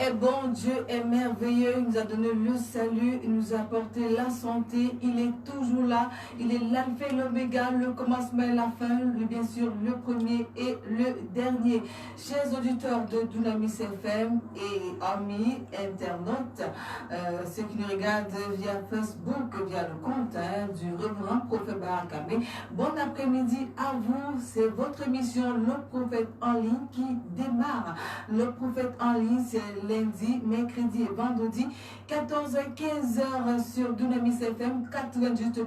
est bon, Dieu est merveilleux, il nous a donné le salut, il nous a apporté la santé, il est toujours là, il est l'alpha et l'oméga, le commencement et la fin, bien sûr le premier et le dernier. Chers auditeurs de Dunamis FM et amis internautes, ceux qui nous regardent via Facebook, via le compte du révérend prophète Barakame, bon après-midi à vous, c'est votre émission Le Prophète en ligne qui démarre. Le Prophète en ligne, c'est lundi, mercredi et vendredi, 14h-15h sur Dunamis FM 98.0,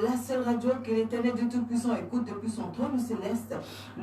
la seule radio que l'Éternel de Tout-Puissant écoute depuis son trône céleste.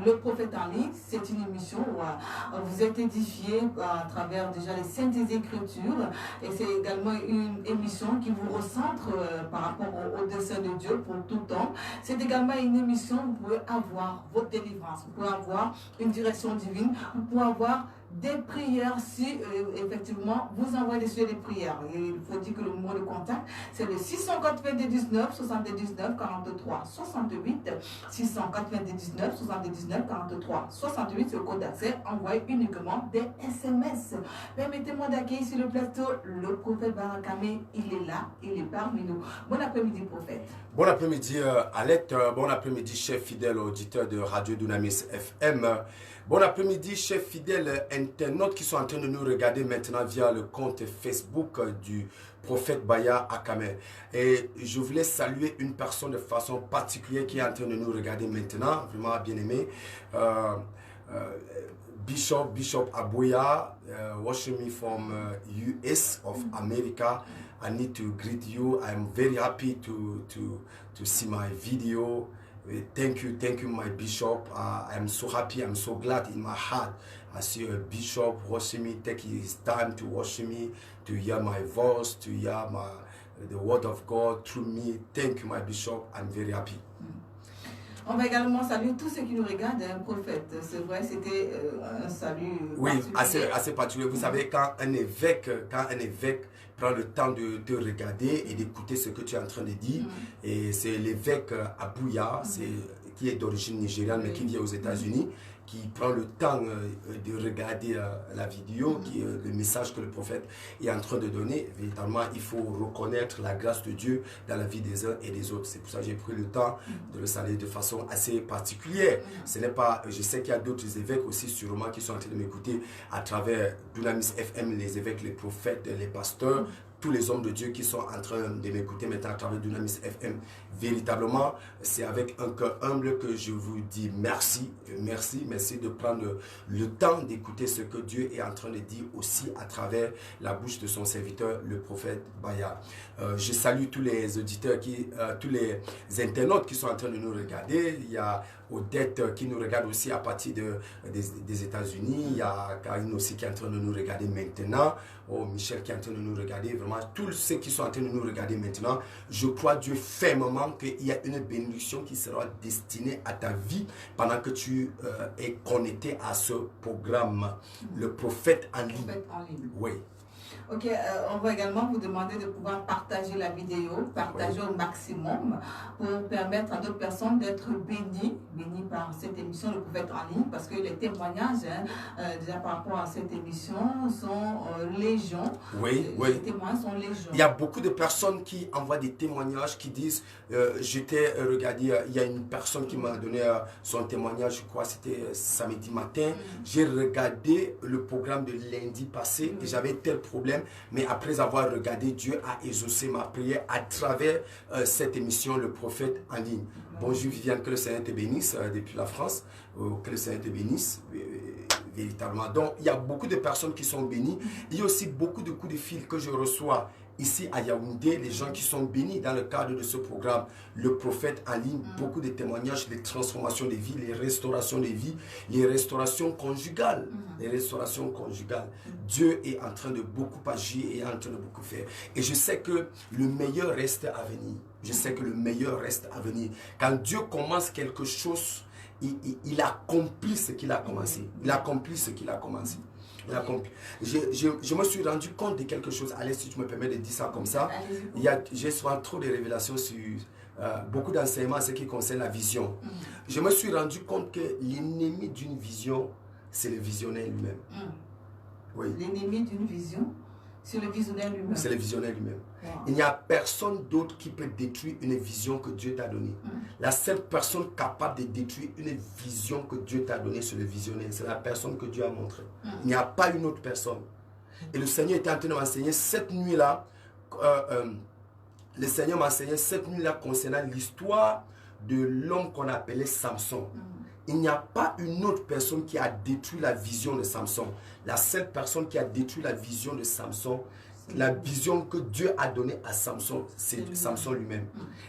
Le Prophète en ligne, c'est une émission où vous êtes édifié à travers déjà les Saintes Écritures, et c'est également une émission qui vous recentre par rapport au dessein de Dieu pour tout temps. C'est également une émission où vous pouvez avoir votre délivrance, vous pouvez avoir une direction divine, vous pouvez avoir des prières si effectivement vous envoyez sur les prières. Et il faut dire que le numéro de contact c'est le 699 79 43 68, 699 79 43 68, c'est le code d'accès. Envoyez uniquement des SMS. Permettez-moi d'accueillir sur le plateau le prophète Barakame. Il est là, il est parmi nous. Bon après-midi prophète. Bon après-midi Alette, bon après-midi chef fidèle auditeur de Radio Dunamis FM. Bon après-midi, chers fidèles internautes qui sont en train de nous regarder maintenant via le compte Facebook du prophète Baya Akame. Et je voulais saluer une personne de façon particulière qui est en train de nous regarder maintenant, vraiment bien aimé. Bishop Abuya, watching me from US of America. I need to greet you. I'm very happy to see my video. Thank you, my bishop. I'm so happy, I'm so glad in my heart. I see a bishop watching me, take his time to watch me, to hear my voice, to hear the word of God through me. Thank you, my bishop. I'm very happy. On va également saluer tous ceux qui nous regardent, prophète. C'est vrai, c'était un salut. Oui, assez particulier. Vous savez, quand un évêque prend le temps de te regarder et d'écouter ce que tu es en train de dire, et c'est l'évêque Abuya, qui est d'origine nigériane, mais qui vit aux États-Unis, qui prend le temps de regarder la vidéo, le message que le prophète est en train de donner. Véritablement, il faut reconnaître la grâce de Dieu dans la vie des uns et des autres. C'est pour ça que j'ai pris le temps de le saluer de façon assez particulière. Ce n'est pas, je sais qu'il y a d'autres évêques aussi sûrement qui sont en train de m'écouter à travers Dunamis FM, les évêques, les prophètes, les pasteurs, tous les hommes de Dieu qui sont en train de m'écouter maintenant à travers Dunamis FM. Véritablement, c'est avec un cœur humble que je vous dis merci, merci de prendre le temps d'écouter ce que Dieu est en train de dire aussi à travers la bouche de son serviteur, le prophète Baya. Je salue tous les auditeurs, tous les internautes qui sont en train de nous regarder. Il y a Odette qui nous regarde aussi à partir des États-Unis. Il y a Karine aussi qui est en train de nous regarder maintenant. Oh, Michel qui est en train de nous regarder. Vraiment, tous ceux qui sont en train de nous regarder maintenant, je crois Dieu fermement qu'il y a une bénédiction qui sera destinée à ta vie pendant que tu es connecté à ce programme, le prophète en ligne. Oui. Ok, on va également vous demander de pouvoir partager la vidéo, partager au maximum pour permettre à d'autres personnes d'être bénies par cette émission, le prophète en ligne, parce que les témoignages, déjà par rapport à cette émission, sont légion. Oui. Les témoignages sont légion. Il y a beaucoup de personnes qui envoient des témoignages, qui disent, j'étais regardé, il y a une personne qui m'a donné son témoignage, je crois c'était samedi matin, j'ai regardé le programme de lundi passé et j'avais tel problème. Mais après avoir regardé, Dieu a exaucé ma prière à travers cette émission, le prophète en ligne. Bonjour Viviane, que le Seigneur te bénisse depuis la France, que le Seigneur te bénisse véritablement. Donc il y a beaucoup de personnes qui sont bénies. Il y a aussi beaucoup de coups de fil que je reçois ici à Yaoundé, les gens qui sont bénis dans le cadre de ce programme, le prophète en ligne, beaucoup de témoignages, les transformations de vie, les restaurations de vie, les restaurations conjugales, Dieu est en train de beaucoup agir et est en train de beaucoup faire. Et je sais que le meilleur reste à venir. Quand Dieu commence quelque chose, il accomplit ce qu'il a commencé. Je me suis rendu compte de quelque chose. Allez, si tu me permets de dire ça comme ça. J'ai souvent trop de révélations sur beaucoup d'enseignements en ce qui concerne la vision. Je me suis rendu compte que l'ennemi d'une vision, c'est le visionnaire lui-même. Oui. L'ennemi d'une vision, c'est le visionnaire lui-même. C'est le visionnaire lui-même. Wow. Il n'y a personne d'autre qui peut détruire une vision que Dieu t'a donnée. La seule personne capable de détruire une vision que Dieu t'a donnée, c'est le visionnaire. C'est la personne que Dieu a montrée. Il n'y a pas une autre personne. Et le Seigneur était en train de m'enseigner cette nuit-là. Le Seigneur m'a enseigné cette nuit-là concernant l'histoire de l'homme qu'on appelait Samson. Il n'y a pas une autre personne qui a détruit la vision de Samson. La seule personne qui a détruit la vision de Samson, la vision que Dieu a donnée à Samson, c'est Samson lui-même.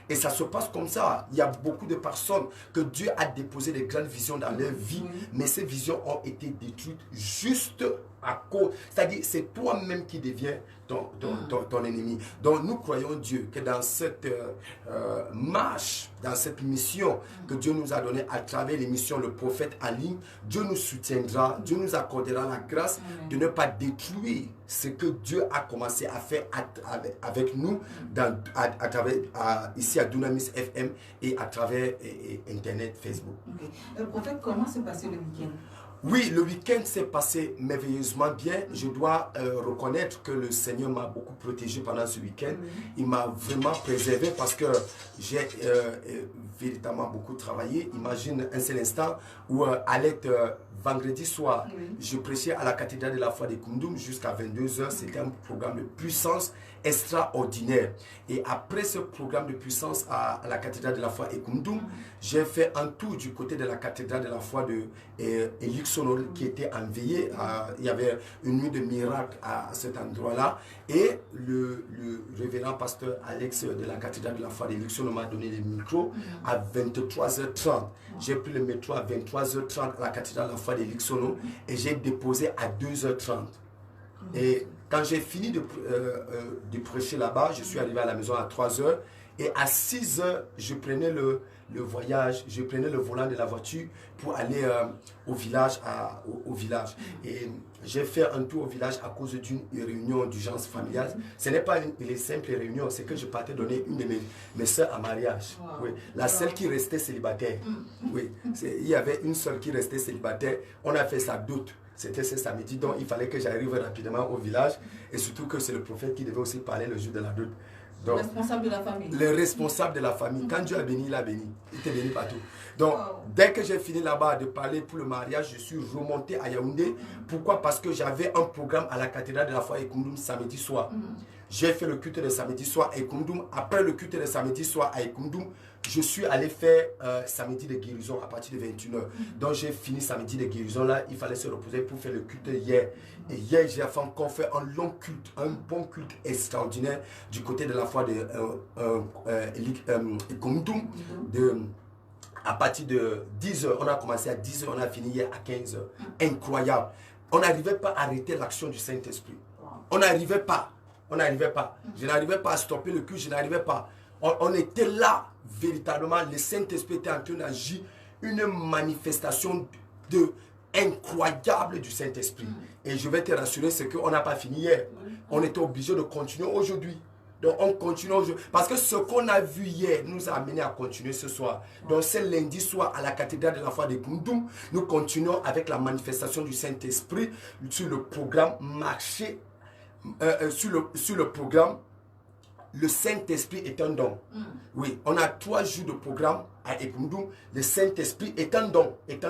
Et ça se passe comme ça. Il y a beaucoup de personnes que Dieu a déposé des grandes visions dans leur vie, mais ces visions ont été détruites juste à cause. C'est-à-dire, c'est toi-même qui deviens ton ennemi. Donc, nous croyons Dieu que dans cette marche, dans cette mission que Dieu nous a donnée à travers l'émission Le Prophète en ligne, Dieu nous soutiendra, Dieu nous accordera la grâce de ne pas détruire ce que Dieu a commencé à faire avec nous à travers, ici à Dunamis FM et à travers Internet, Facebook. Okay. Le prophète, comment s'est passé le week-end? Oui, le week-end s'est passé merveilleusement bien. Je dois reconnaître que le Seigneur m'a beaucoup protégé pendant ce week-end. Il m'a vraiment préservé parce que j'ai véritablement beaucoup travaillé. Imagine un seul instant où vendredi soir, je prêchais à la cathédrale de la foi de Koumdoum jusqu'à 22h. C'était un programme de puissance extraordinaire. Et après ce programme de puissance à la cathédrale de la foi de Koumdoum, j'ai fait un tour du côté de la cathédrale de la foi de Luxonol qui était en veillée. Il y avait une nuit de miracle à cet endroit-là. Et le révérend pasteur Alex de la cathédrale de la foi de Luxonol m'a donné le micro à 23h30. J'ai pris le métro à 23h30 à la cathédrale de la foi de Luxonol et j'ai déposé à 2h30. Et quand j'ai fini de prêcher là-bas, je suis arrivé à la maison à 3h. Et à 6h, je prenais le voyage, je prenais le volant de la voiture pour aller au village. Et j'ai fait un tour au village à cause d'une réunion d'urgence familiale. Ce n'est pas une simple réunion, c'est que je partais donner une de mes soeurs en mariage. Wow. Oui. La seule qui restait célibataire. Oui. Il y avait une seule qui restait célibataire. On a fait sa dot. C'était ce samedi, donc il fallait que j'arrive rapidement au village. Et surtout que c'est le prophète qui devait aussi parler le jour de la dot. Donc, le responsable de la famille. Le responsable de la famille. Quand Dieu a béni, il a béni. Il t'est béni partout. Donc, dès que j'ai fini là-bas de parler pour le mariage, je suis remonté à Yaoundé. Pourquoi? Parce que j'avais un programme à la cathédrale de la foi Ekoumdoum samedi soir. J'ai fait le culte de samedi soir à Ekoumdoum. Après le culte de samedi soir à Ekoumdoum, je suis allé faire samedi de guérison à partir de 21h. Donc j'ai fini samedi de guérison là. Il fallait se reposer pour faire le culte hier. Et hier, j'ai encore fait un long culte, un bon culte extraordinaire du côté de la foi de Ekoumdoum. À partir de 10h, on a commencé à 10h, on a fini hier à 15h. Incroyable. On n'arrivait pas à arrêter l'action du Saint-Esprit. On n'arrivait pas. On n'arrivait pas. Je n'arrivais pas à stopper le culte, je n'arrivais pas. On était là, véritablement. Le Saint-Esprit était en train d'agir. Une manifestation incroyable du Saint-Esprit. Et je vais te rassurer, c'est qu'on n'a pas fini hier. On était obligé de continuer aujourd'hui. Donc on continue aujourd'hui. Parce que ce qu'on a vu hier nous a amené à continuer ce soir. Donc c'est lundi soir à la cathédrale de la foi de Koumdoum. Nous continuons avec la manifestation du Saint-Esprit sur le programme marché. Sur le programme, le Saint-Esprit est un don. Oui, on a 3 jours de programme à Ekoumdoum. Le Saint-Esprit est un don. C'est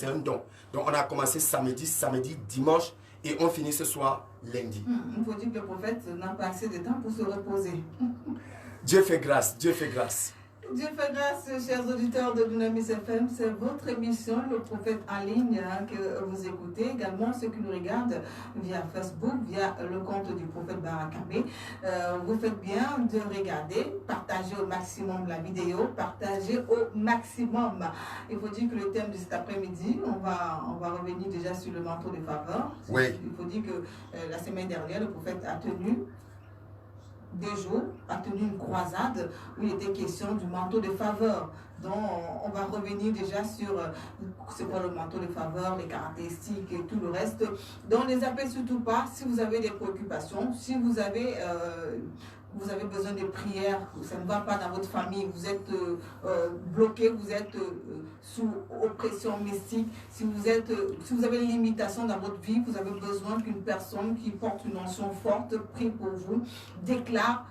un don. Donc on a commencé samedi, dimanche et on finit ce soir lundi. Il faut dire que le prophète n'a pas assez de temps pour se reposer. Dieu fait grâce, Dieu fait grâce. Dieu fait grâce, chers auditeurs de Dunamis FM. C'est votre émission, Le Prophète en ligne, que vous écoutez. Également, ceux qui nous regardent via Facebook, via le compte du prophète Barakabé. Vous faites bien de regarder, partager au maximum la vidéo, partager au maximum. Il faut dire que le thème de cet après-midi, on va revenir déjà sur le manteau de faveur. Oui. Il faut dire que la semaine dernière, le prophète a tenu 2 jours, a tenu une croisade où il était question du manteau de faveur. Donc on va revenir déjà sur c'est quoi le manteau de faveur, les caractéristiques et tout le reste. Donc ne les appelez surtout pas si vous avez des préoccupations, si vous avez vous avez besoin de prières, ça ne va pas dans votre famille, vous êtes bloqué, vous êtes sous oppression mystique, si vous avez une limitation dans votre vie, vous avez besoin qu'une personne qui porte une onction forte prie pour vous, déclare,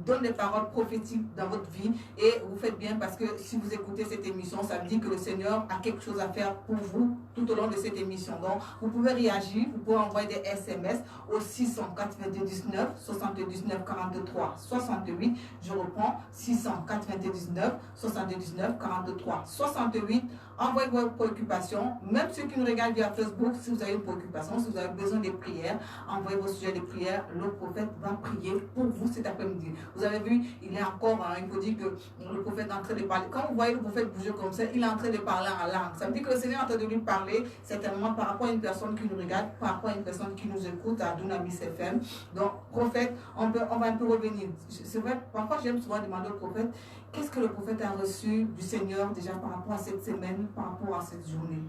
donne des paroles prophétiques dans votre vie, et vous faites bien parce que si vous écoutez cette émission, ça veut dire que le Seigneur a quelque chose à faire pour vous tout au long de cette émission. Donc, vous pouvez réagir, vous pouvez envoyer des SMS au 699 79 43 68. Je reprends, 699 79 43 68. Envoyez vos préoccupations, même ceux qui nous regardent via Facebook, si vous avez une préoccupation, si vous avez besoin de prières, envoyez vos sujets de prière, le prophète va prier pour vous cet après-midi. Vous avez vu, il est encore, il faut dire que le prophète est en train de parler. Quand vous voyez le prophète bouger comme ça, il est en train de parler en langue. Ça veut dire que le Seigneur est en train de lui parler, certainement par rapport à une personne qui nous regarde, par rapport à une personne qui nous écoute à Dunamis FM. Donc, prophète, on va un peu revenir. C'est vrai, parfois j'aime souvent demander au prophète, qu'est-ce que le prophète a reçu du Seigneur déjà par rapport à cette semaine, par rapport à cette journée?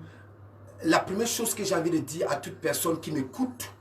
La première chose que j'ai envie de dire à toute personne qui m'écoute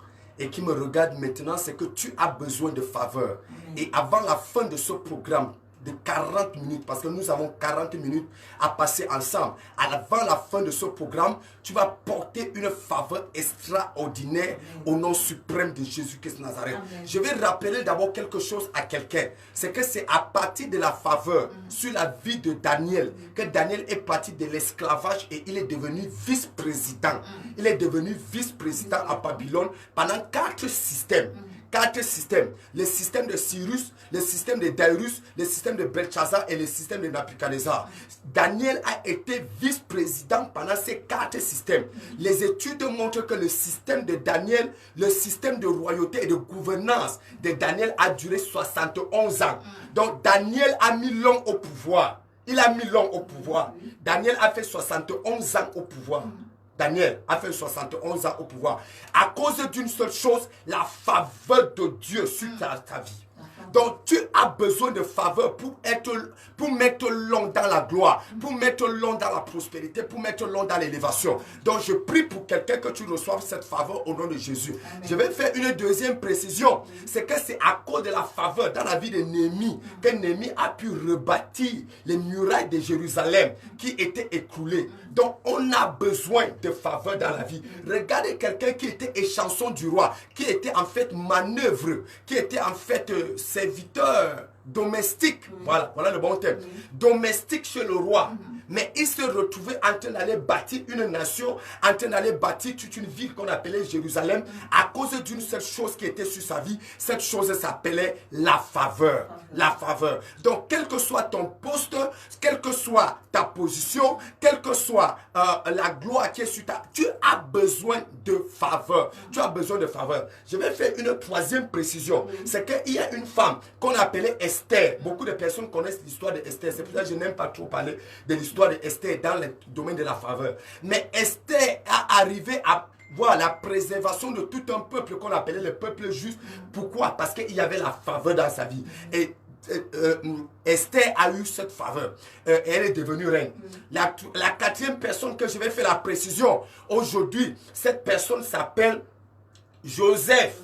et qui me regarde maintenant, c'est que tu as besoin de faveur. Et avant la fin de ce programme de 40 minutes, parce que nous avons 40 minutes à passer ensemble, avant la fin de ce programme, tu vas porter une faveur extraordinaire au nom suprême de Jésus-Christ Nazareth. Amen. Je vais rappeler d'abord quelque chose à quelqu'un. C'est que c'est à partir de la faveur sur la vie de Daniel que Daniel est parti de l'esclavage et il est devenu vice-président. Il est devenu vice-président à Babylone pendant 4 systèmes. 4 systèmes. Le système de Cyrus, le système de Darius, le système de Belshazzar et le système de Nabuchodonosor. Daniel a été vice-président pendant ces 4 systèmes. Les études montrent que le système de Daniel, le système de royauté et de gouvernance de Daniel a duré 71 ans. Donc Daniel a mis l'homme au pouvoir. Il a mis l'homme au pouvoir. Daniel a fait 71 ans au pouvoir. Daniel a fait 71 ans au pouvoir. À cause d'une seule chose, la faveur de Dieu sur ta vie. Donc tu as besoin de faveur pour mettre l'homme dans la gloire, pour mettre l'homme dans la prospérité, pour mettre l'homme dans l'élévation. Donc je prie pour quelqu'un que tu reçoives cette faveur au nom de Jésus. Amen. Je vais faire une deuxième précision. C'est que c'est à cause de la faveur dans la vie de Néhémie que Néhémie a pu rebâtir les murailles de Jérusalem qui étaient écroulées. Donc on a besoin de faveur dans la vie. Regardez quelqu'un qui était échanson du roi, qui était en fait manœuvre, qui était en fait serviteur domestique, voilà le bon terme, domestique chez le roi. Mais il se retrouvait en train d'aller bâtir une nation, en train d'aller bâtir toute une ville qu'on appelait Jérusalem, à cause d'une seule chose qui était sur sa vie. Cette chose s'appelait la faveur. La faveur. Donc, quel que soit ton poste, quelle que soit ta position, quelle que soit la gloire qui est sur ta... Tu as besoin de faveur. Tu as besoin de faveur. Je vais faire une troisième précision. C'est qu'il y a une femme qu'on appelait Esther. Beaucoup de personnes connaissent l'histoire de Esther. C'est pour ça que je n'aime pas trop parler de l'histoire de Esther dans le domaine de la faveur. Mais Esther a arrivé à voir la préservation de tout un peuple qu'on appelait le peuple juste. Pourquoi? Parce qu'il y avait la faveur dans sa vie. Et Esther a eu cette faveur. Elle est devenue reine. La quatrième personne que je vais faire la précision aujourd'hui, cette personne s'appelle Joseph.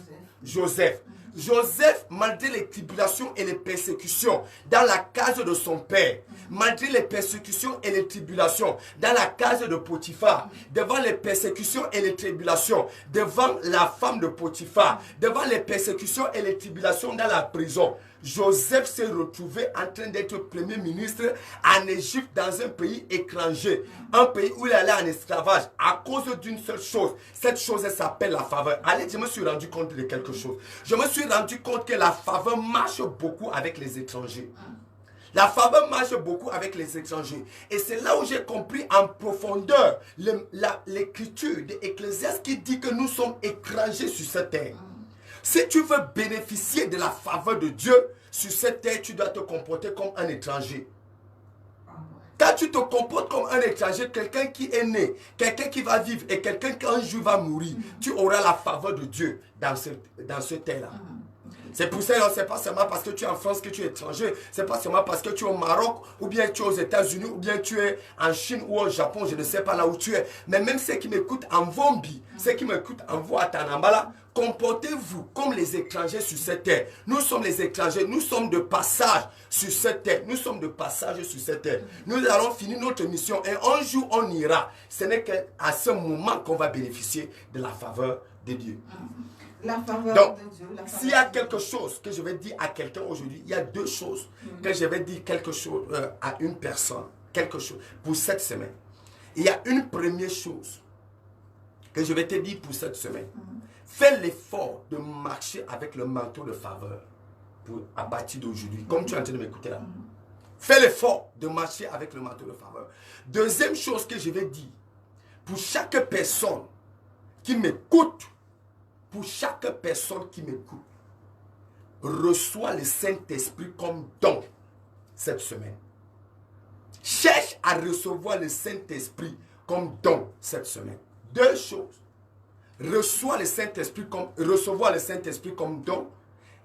Joseph, malgré les tribulations et les persécutions dans la case de son père, malgré les persécutions et les tribulations dans la case de Potiphar, devant les persécutions et les tribulations, devant la femme de Potiphar, devant les persécutions et les tribulations dans la prison, Joseph s'est retrouvé en train d'être premier ministre en Égypte, dans un pays étranger, un pays où il allait en esclavage à cause d'une seule chose. Cette chose s'appelle la faveur. Allez, je me suis rendu compte de quelque chose. Je me suis rendu compte que la faveur marche beaucoup avec les étrangers. La faveur marche beaucoup avec les étrangers. Et c'est là où j'ai compris en profondeur l'écriture d'Ecclésiaste qui dit que nous sommes étrangers sur cette terre. Si tu veux bénéficier de la faveur de Dieu sur cette terre, tu dois te comporter comme un étranger. Quand tu te comportes comme un étranger, quelqu'un qui est né, quelqu'un qui va vivre et quelqu'un qui un jour va mourir, tu auras la faveur de Dieu dans ce terre-là. C'est pour ça, c'est pas seulement parce que tu es en France que tu es étranger, c'est pas seulement parce que tu es au Maroc, ou bien tu es aux États-Unis, ou bien tu es en Chine ou au Japon, je ne sais pas là où tu es. Mais même ceux qui m'écoutent en Vombi, ceux qui m'écoutent en Voatanambala, comportez-vous comme les étrangers sur cette terre. Nous sommes les étrangers, nous sommes de passage sur cette terre. Nous sommes de passage sur cette terre. Nous allons finir notre mission et un jour on ira. Ce n'est qu'à ce moment qu'on va bénéficier de la faveur de Dieu. La faveur Donc, de Dieu. s'il y a quelque chose que je vais dire à quelqu'un aujourd'hui, il y a deux choses que je vais dire quelque chose à une personne, quelque chose pour cette semaine. Il y a une première chose que je vais te dire pour cette semaine. Fais l'effort de marcher avec le manteau de faveur à partir d'aujourd'hui, comme tu es en train de m'écouter là. Fais l'effort de marcher avec le manteau de faveur. Deuxième chose que je vais dire, pour chaque personne qui m'écoute, reçois le Saint-Esprit comme don cette semaine. Cherche à recevoir le Saint-Esprit comme don cette semaine. Deux choses. Recevoir le Saint-Esprit comme don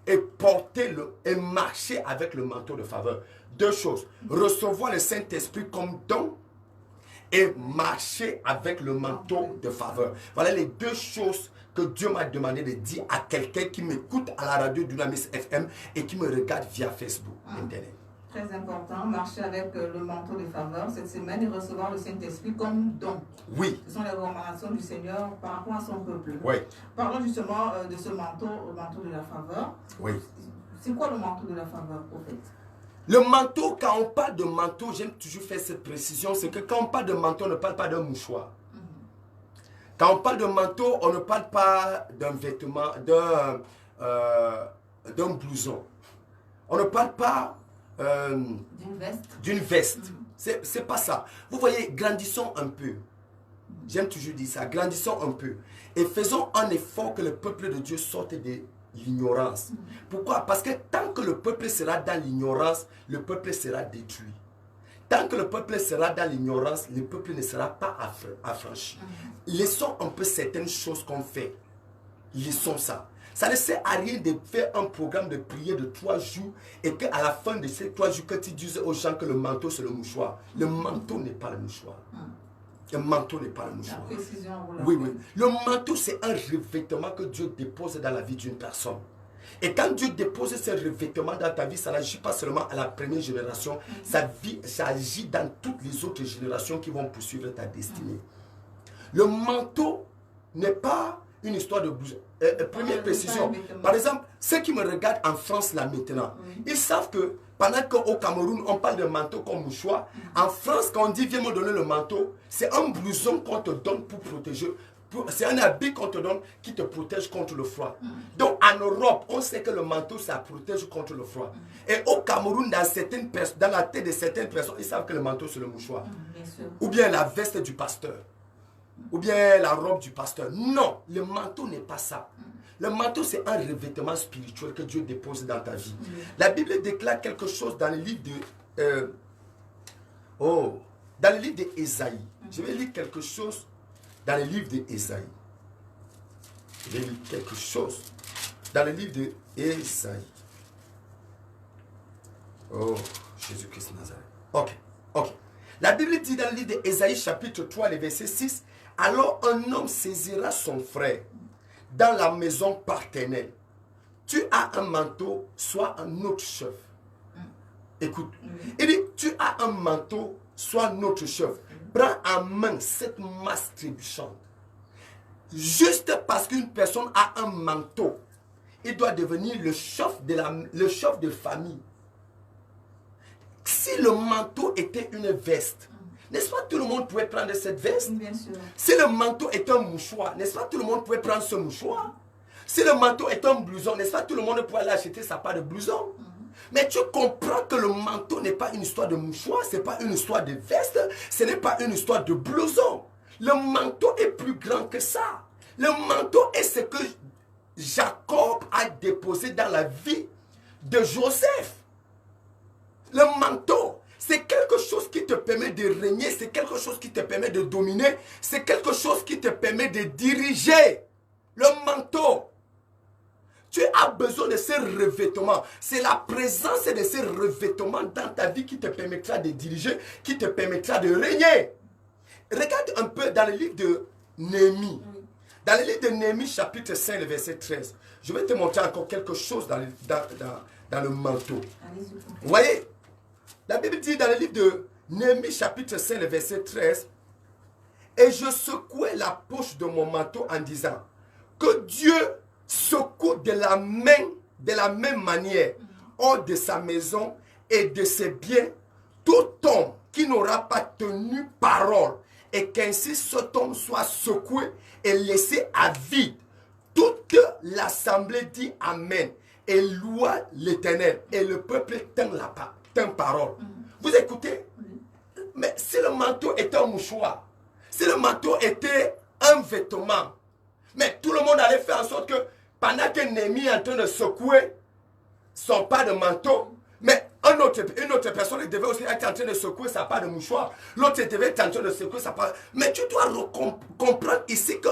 et porter-le et marcher avec le manteau de faveur. Deux choses. Recevoir le Saint-Esprit comme don et marcher avec le manteau de faveur. Voilà les deux choses que Dieu m'a demandé de dire à quelqu'un qui m'écoute à la radio Dunamis FM et qui me regarde via Facebook, Internet. Très important, marcher avec le manteau de faveur cette semaine et recevoir le Saint-Esprit comme don. Oui. Ce sont les recommandations du Seigneur par rapport à son peuple. Oui. Parlons justement de ce manteau, le manteau de la faveur. Oui. C'est quoi le manteau de la faveur, prophète? Le manteau, quand on parle de manteau, j'aime toujours faire cette précision, c'est que quand on parle de manteau, on ne parle pas d'un mouchoir. Quand on parle de manteau, on ne parle pas d'un vêtement, d'un blouson. On ne parle pas d'une veste. C'est pas ça. Vous voyez, grandissons un peu. J'aime toujours dire ça. Grandissons un peu. Et faisons un effort que le peuple de Dieu sorte de l'ignorance. Pourquoi? Parce que tant que le peuple sera dans l'ignorance, le peuple sera détruit. Tant que le peuple sera dans l'ignorance, le peuple ne sera pas affranchi. Laissons un peu certaines choses qu'on fait. Laissons ça. Ça ne sert à rien de faire un programme de prière de 3 jours et qu'à la fin de ces 3 jours, que tu dises aux gens que le manteau c'est le mouchoir. Le manteau n'est pas le mouchoir. Le manteau n'est pas le mouchoir. Oui, oui. Le manteau c'est un revêtement que Dieu dépose dans la vie d'une personne. Et quand Dieu dépose ce revêtement dans ta vie, ça n'agit pas seulement à la première génération, ça agit dans toutes les autres générations qui vont poursuivre ta destinée. Le manteau n'est pas une histoire de blouson. Première précision. Par exemple, ceux qui me regardent en France là maintenant, ils savent que pendant qu'au Cameroun, on parle de manteau comme mouchoir, en France, quand on dit viens me donner le manteau, c'est un blouson qu'on te donne pour protéger. C'est un habit qu'on te donne qui te protège contre le froid. Donc en Europe, on sait que le manteau, ça protège contre le froid. Et au Cameroun, dans la tête de certaines personnes, ils savent que le manteau, c'est le mouchoir. Ou bien la veste du pasteur. Ou bien la robe du pasteur. Non, le manteau n'est pas ça. Le manteau, c'est un revêtement spirituel que Dieu dépose dans ta vie. La Bible déclare quelque chose dans le livre de... dans le livre d'Ésaïe. Je vais lire quelque chose dans le livre d'Ésaïe. Je vais lire quelque chose dans le livre d'Ésaïe. Oh, Jésus-Christ Nazareth. Ok. La Bible dit dans le livre d'Ésaïe, chapitre 3, le verset 6, « Alors un homme saisira son frère dans la maison paternelle. Tu as un manteau, sois un autre chef. » Écoute, il dit, tu as un manteau, sois notre chef. Prends en main cette masse trébuchante. Juste parce qu'une personne a un manteau, il doit devenir le chef de famille. Si le manteau était une veste, n'est-ce pas tout le monde pouvait prendre cette veste? Bien sûr. Si le manteau est un mouchoir, n'est-ce pas tout le monde pouvait prendre ce mouchoir? Si le manteau est un blouson, n'est-ce pas tout le monde pouvait aller acheter sa part de blouson? Mais tu comprends que le manteau n'est pas une histoire de mouchoir, ce n'est pas une histoire de veste, ce n'est pas une histoire de blouson. Le manteau est plus grand que ça. Le manteau est ce que Jacob a déposé dans la vie de Joseph. Le manteau, c'est quelque chose qui te permet de régner, c'est quelque chose qui te permet de dominer, c'est quelque chose qui te permet de diriger. Le manteau. Tu as besoin de ces revêtements. C'est la présence de ces revêtements dans ta vie qui te permettra de diriger, qui te permettra de régner. Regarde un peu dans le livre de Néhémie. Dans le livre de Néhémie, chapitre 5, le verset 13, je vais te montrer encore quelque chose dans le manteau. Vous voyez, la Bible dit dans le livre de Néhémie, chapitre 5, le verset 13, et je secouai la poche de mon manteau en disant que Dieu secoue de la même manière hors de sa maison et de ses biens tout homme qui n'aura pas tenu parole, et qu'ainsi cet homme soit secoué et laissé à vide. Toute l'assemblée dit Amen et loua l'Éternel, et le peuple tint parole. Vous écoutez? Mais si le manteau était un mouchoir, si le manteau était un vêtement, mais tout le monde allait faire en sorte que pendant que Néhémie est en train de secouer son pas de manteau, mais une autre personne devait aussi être en train de secouer sa part de mouchoir. L'autre devait être en train de secouer sa part. Mais tu dois comprendre ici que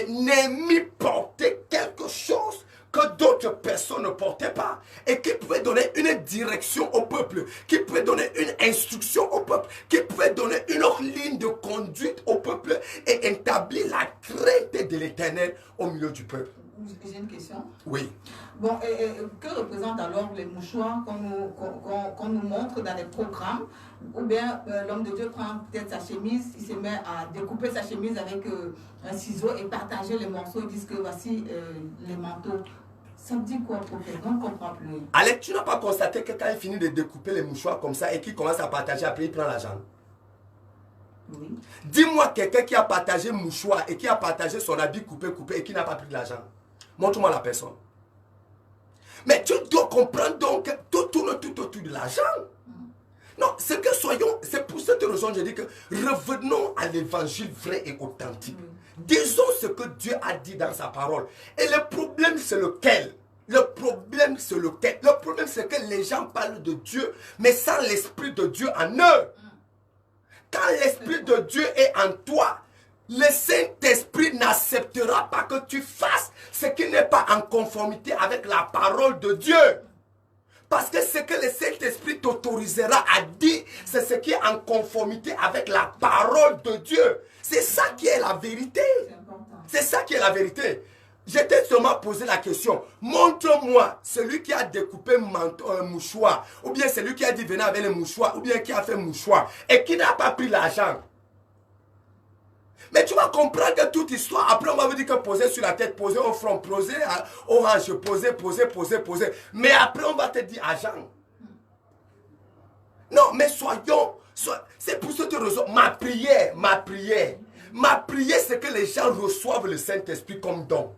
Néhémie portait quelque chose que d'autres personnes ne portaient pas. Et qui pouvait donner une direction au peuple. Qui pouvait donner une instruction au peuple. Qui pouvait donner une autre ligne de conduite au peuple. Et établir la crainte de l'Éternel au milieu du peuple. J'ai une question. Oui. Bon, que représentent alors les mouchoirs qu'on nous montre dans les programmes? Ou bien l'homme de Dieu prend peut-être sa chemise, il se met à découper sa chemise avec un ciseau et partager les morceaux, ils disent que voici les manteaux. Ça me dit quoi, prophète? On ne comprend plus. Alex, tu n'as pas constaté que quand il finit de découper les mouchoirs comme ça et qu'il commence à partager, après il prend l'argent? Oui. Dis-moi quelqu'un qui a partagé mouchoir et qui a partagé son habit coupé et qui n'a pas pris de l'argent. Montre-moi la personne. Mais tu dois comprendre donc que tout tourne tout autour de l'argent. Non, c'est que c'est pour cette raison que je dis que revenons à l'évangile vrai et authentique. Disons ce que Dieu a dit dans sa parole. Et le problème c'est lequel? Le problème c'est que les gens parlent de Dieu, mais sans l'Esprit de Dieu en eux. Quand l'Esprit de Dieu est en toi, le Saint-Esprit n'acceptera pas que tu fasses ce qui n'est pas en conformité avec la parole de Dieu. Parce que ce que le Saint-Esprit t'autorisera à dire, c'est ce qui est en conformité avec la parole de Dieu. C'est ça qui est la vérité. C'est ça qui est la vérité. Je t'ai seulement posé la question. Montre-moi celui qui a découpé un mouchoir, ou bien celui qui a dit venez avec le mouchoir, ou bien qui a fait mouchoir, et qui n'a pas pris l'argent. Mais tu vas comprendre que toute histoire, après on va vous dire que poser sur la tête, poser au front, poser au hanche, poser. Mais après on va te dire argent. Non, mais c'est pour cette raison, ma prière, c'est que les gens reçoivent le Saint-Esprit comme don.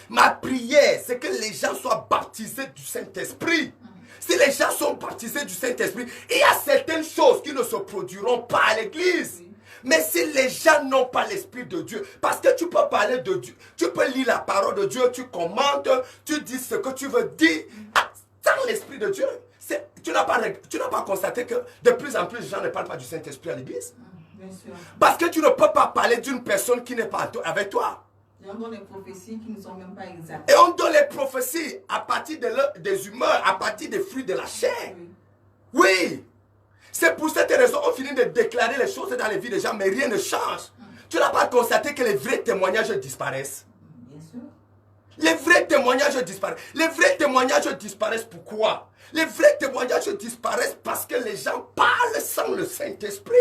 Ma prière, c'est que les gens soient baptisés du Saint-Esprit. Si les gens sont baptisés du Saint-Esprit, il y a certaines choses qui ne se produiront pas à l'église. Mais si les gens n'ont pas l'Esprit de Dieu, parce que tu peux parler de Dieu, tu peux lire la parole de Dieu, tu commentes, tu dis ce que tu veux dire, sans l'Esprit de Dieu. Tu n'as pas constaté que de plus en plus les gens ne parlent pas du Saint-Esprit à l'église? Bien sûr. Parce que tu ne peux pas parler d'une personne qui n'est pas avec toi. Et on donne des prophéties qui ne sont même pas exactes. Et on donne les prophéties à partir des humeurs, à partir des fruits de la chair. Oui. C'est pour cette raison qu'on finit de déclarer les choses dans les vies des gens, mais rien ne change. Tu n'as pas constaté que les vrais témoignages disparaissent? Bien sûr. Les vrais témoignages disparaissent. Les vrais témoignages disparaissent pourquoi? Les vrais témoignages disparaissent parce que les gens parlent sans le Saint-Esprit.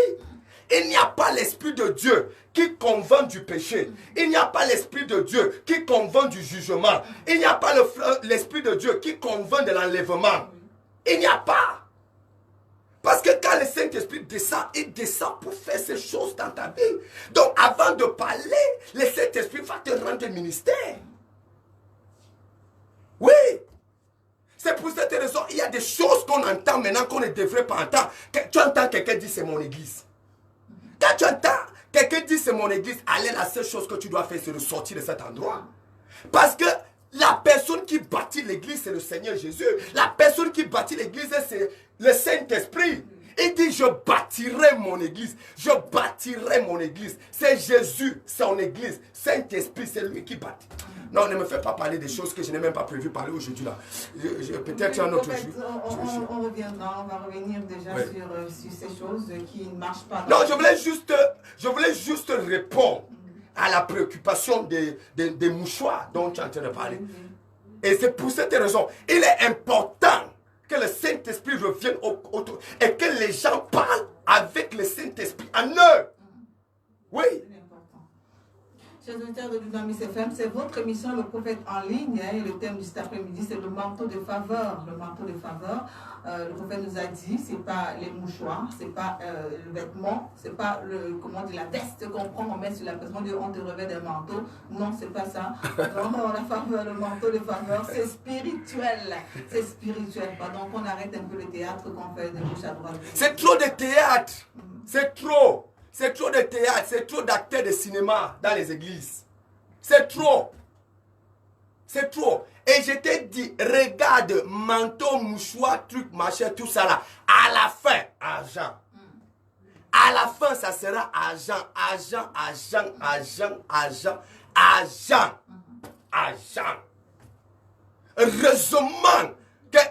Il n'y a pas l'Esprit de Dieu qui convainc du péché. Il n'y a pas l'Esprit de Dieu qui convainc du jugement. Il n'y a pas l'Esprit de Dieu qui convainc de l'enlèvement. Il n'y a pas. Parce que quand le Saint-Esprit descend, il descend pour faire ces choses dans ta vie. Donc avant de parler, le Saint-Esprit va te rendre ministère. Oui. C'est pour cette raison, il y a des choses qu'on entend maintenant qu'on ne devrait pas entendre. Tu entends quelqu'un dire c'est mon église. Quand tu entends quelqu'un dire c'est mon église, allez, la seule chose que tu dois faire, c'est de sortir de cet endroit. Parce que la personne qui bâtit l'église, c'est le Seigneur Jésus. La personne qui bâtit l'église, c'est le Saint-Esprit. Il dit, je bâtirai mon église. Je bâtirai mon église. C'est Jésus, son église. Saint-Esprit, c'est lui qui bâtit. Non, ne me fais pas parler des choses que je n'ai même pas prévu parler aujourd'hui là. Peut-être un autre jour. On reviendra, on va revenir déjà sur ces choses qui ne marchent pas. Non, je voulais juste répondre à la préoccupation des mouchoirs dont tu es en train de parler. Et c'est pour cette raison, il est important que le Saint-Esprit revienne autour et que les gens parlent avec le Saint-Esprit en eux. Oui. Chers auditeurs de Dunamis FM, c'est votre émission Le Prophète en ligne. Et le thème de cet après-midi, c'est le manteau de faveur. Le manteau de faveur. Le prophète nous a dit, c'est pas les mouchoirs, c'est pas le vêtement, c'est pas la veste qu'on prend, on met sur la personne, on te revêt d'un manteau. Non, c'est pas ça. Non, la faveur, le manteau de faveur, c'est spirituel. C'est spirituel. Donc on arrête un peu le théâtre qu'on fait de gauche à droite. C'est trop de théâtre. C'est trop. C'est trop de théâtre, c'est trop d'acteurs de cinéma dans les églises. C'est trop. C'est trop. Et je t'ai dit, regarde, manteau, mouchoir, truc, machin, tout ça là. À la fin, argent. À la fin, ça sera argent, argent, argent, argent, argent, argent, argent. Heureusement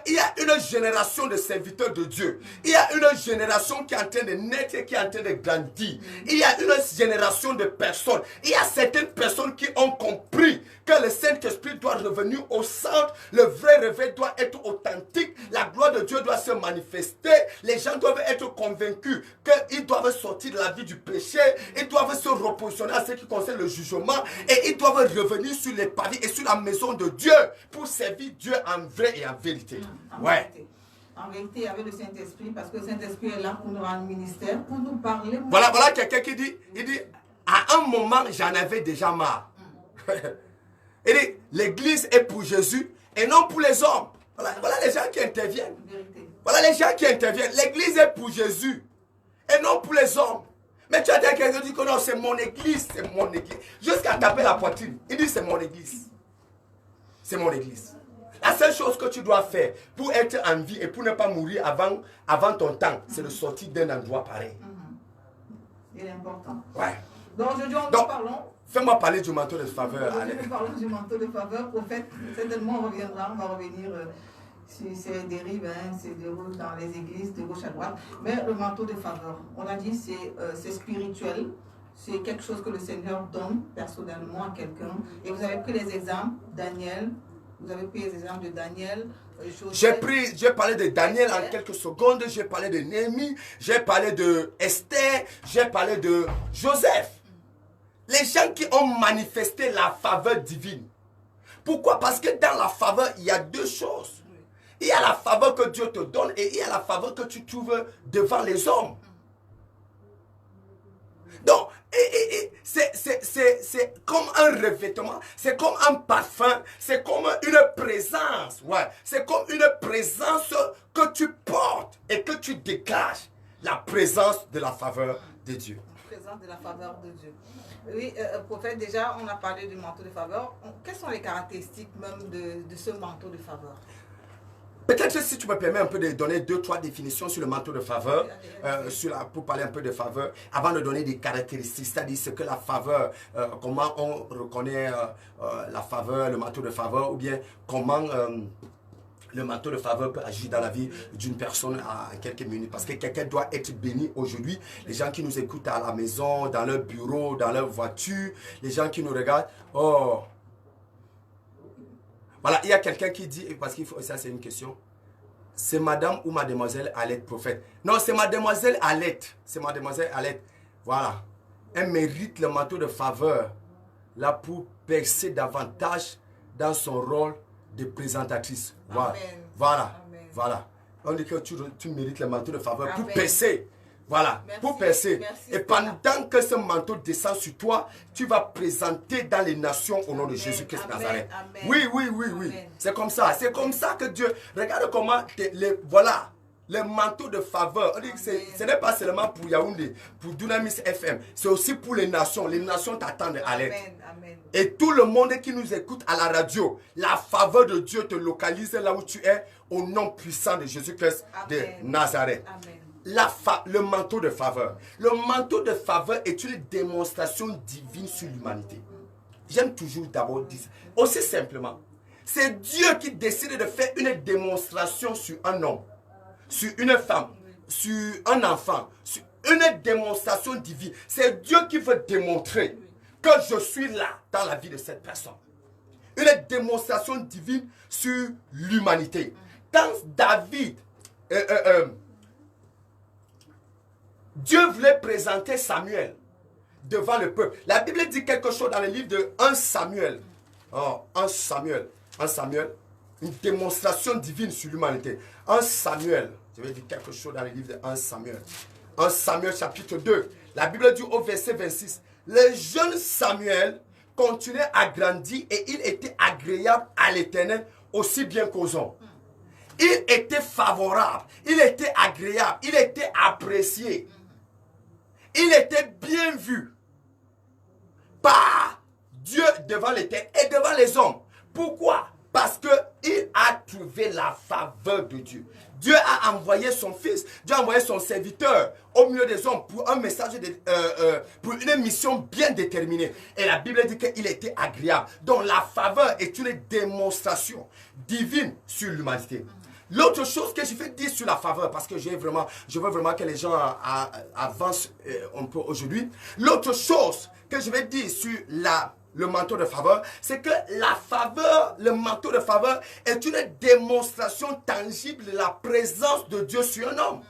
qu'il y a une génération de serviteurs de Dieu. Il y a une génération qui est en train de naître et qui est en train de grandir. Il y a une génération de personnes. Il y a certaines personnes qui ont compris que le Saint-Esprit doit revenir au centre. Le vrai réveil doit être authentique. La gloire de Dieu doit se manifester. Les gens doivent être convaincus qu'ils doivent sortir de la vie du péché. Ils doivent se repositionner à ce qui concerne le jugement. Et ils doivent revenir sur les pavés et sur la maison de Dieu pour servir Dieu en vrai et en vérité. En vérité, avec le Saint-Esprit, parce que le Saint-Esprit est là pour nous rendre ministère, pour nous parler. Voilà quelqu'un qui dit, il dit, à un moment, j'en avais déjà marre. Il dit, l'église est pour Jésus et non pour les hommes. Voilà les gens qui interviennent. Voilà les gens qui interviennent. L'église est pour Jésus et non pour les hommes. Mais tu as dit à quelqu'un qui dit que non, c'est mon église, c'est mon église. Jusqu'à taper la poitrine. Il dit, c'est mon église. C'est mon église. La seule chose que tu dois faire pour être en vie et pour ne pas mourir avant ton temps, c'est de sortir d'un endroit pareil. Il est important. Ouais. Donc aujourd'hui, nous parlons. Fais-moi parler du manteau de faveur. Nous parlons du manteau de faveur. Prophète, certainement on va revenir sur ces dérives, ces déroulent dans les églises de gauche à droite. Mais le manteau de faveur, on a dit c'est spirituel. C'est quelque chose que le Seigneur donne personnellement à quelqu'un. Et vous avez pris les exemples, Daniel. Vous avez pris les exemples de Daniel. J'ai parlé de Daniel en quelques secondes. J'ai parlé de Néhémie. J'ai parlé de Esther. J'ai parlé de Joseph. Les gens qui ont manifesté la faveur divine. Pourquoi? Parce que dans la faveur, il y a deux choses. Il y a la faveur que Dieu te donne et il y a la faveur que tu trouves devant les hommes. Donc, c'est comme un revêtement, c'est comme un parfum, c'est comme une présence. Ouais. C'est comme une présence que tu portes et que tu dégages. La présence de la faveur de Dieu. La présence de la faveur de Dieu. Oui, prophète, déjà, on a parlé du manteau de faveur. Quelles sont les caractéristiques même de ce manteau de faveur? Peut-être si tu me permets un peu de donner 2-3 définitions sur le manteau de faveur, pour parler un peu de faveur, avant de donner des caractéristiques, c'est-à-dire ce que la faveur, comment on reconnaît la faveur, le manteau de faveur, ou bien comment le manteau de faveur peut agir dans la vie d'une personne à quelques minutes. Parce que quelqu'un doit être béni aujourd'hui. Les gens qui nous écoutent à la maison, dans leur bureau, dans leur voiture, les gens qui nous regardent, oh... Voilà, il y a quelqu'un qui dit, parce que ça c'est une question, c'est madame ou mademoiselle Alette prophète. Non, c'est mademoiselle Alette. C'est mademoiselle Alette. Voilà. Elle mérite le manteau de faveur là pour percer davantage dans son rôle de présentatrice. Voilà. Amen. Voilà. Amen. Voilà. On dit que tu mérites le manteau de faveur pour percer. Voilà, merci, pour percer. Merci, et pendant que ce manteau descend sur toi, tu vas présenter dans les nations au nom de Jésus-Christ Nazareth. Oui. C'est comme ça. C'est comme ça que Dieu... Regarde comment... Voilà. Le manteau de faveur. On dit que ce n'est pas seulement pour Yaoundé, pour Dunamis FM. C'est aussi pour les nations. Les nations t'attendent à l'aide. Et tout le monde qui nous écoute à la radio, la faveur de Dieu te localise là où tu es, au nom puissant de Jésus-Christ de Nazareth. Amen. Le manteau de faveur. Le manteau de faveur est une démonstration divine sur l'humanité. J'aime toujours d'abord dire ça. Aussi simplement, c'est Dieu qui décide de faire une démonstration sur un homme, sur une femme, sur un enfant, sur une démonstration divine. C'est Dieu qui veut démontrer que je suis là dans la vie de cette personne. Une démonstration divine sur l'humanité. Quand David, Dieu voulait présenter Samuel devant le peuple. La Bible dit quelque chose dans le livre de 1 Samuel. Oh, 1 Samuel. Une démonstration divine sur l'humanité. 1 Samuel. Je vais dire quelque chose dans le livre de 1 Samuel. 1 Samuel chapitre 2. La Bible dit au verset 26. Le jeune Samuel continuait à grandir et il était agréable à l'Éternel aussi bien qu'aux hommes. Il était favorable, il était agréable, il était apprécié. Il était bien vu par Dieu devant l'Éternel et devant les hommes. Pourquoi? Parce qu'il a trouvé la faveur de Dieu. Dieu a envoyé son fils, Dieu a envoyé son serviteur au milieu des hommes pour un message, pour une mission bien déterminée. Et la Bible dit qu'il était agréable. Donc la faveur est une démonstration divine sur l'humanité. L'autre chose que je vais dire sur la faveur, parce que je veux vraiment que les gens avancent un peu aujourd'hui. L'autre chose que je vais dire sur le manteau de faveur, c'est que la faveur, le manteau de faveur est une démonstration tangible de la présence de Dieu sur un homme.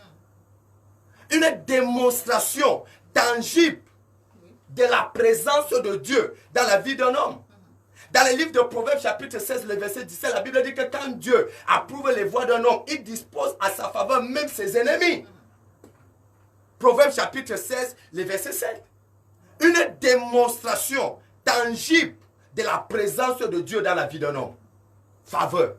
Une démonstration tangible de la présence de Dieu dans la vie d'un homme. Dans le livre de Proverbes chapitre 16, le verset 17, la Bible dit que quand Dieu approuve les voies d'un homme, il dispose à sa faveur même ses ennemis. Proverbes chapitre 16, le verset 7. Une démonstration tangible de la présence de Dieu dans la vie d'un homme. Faveur.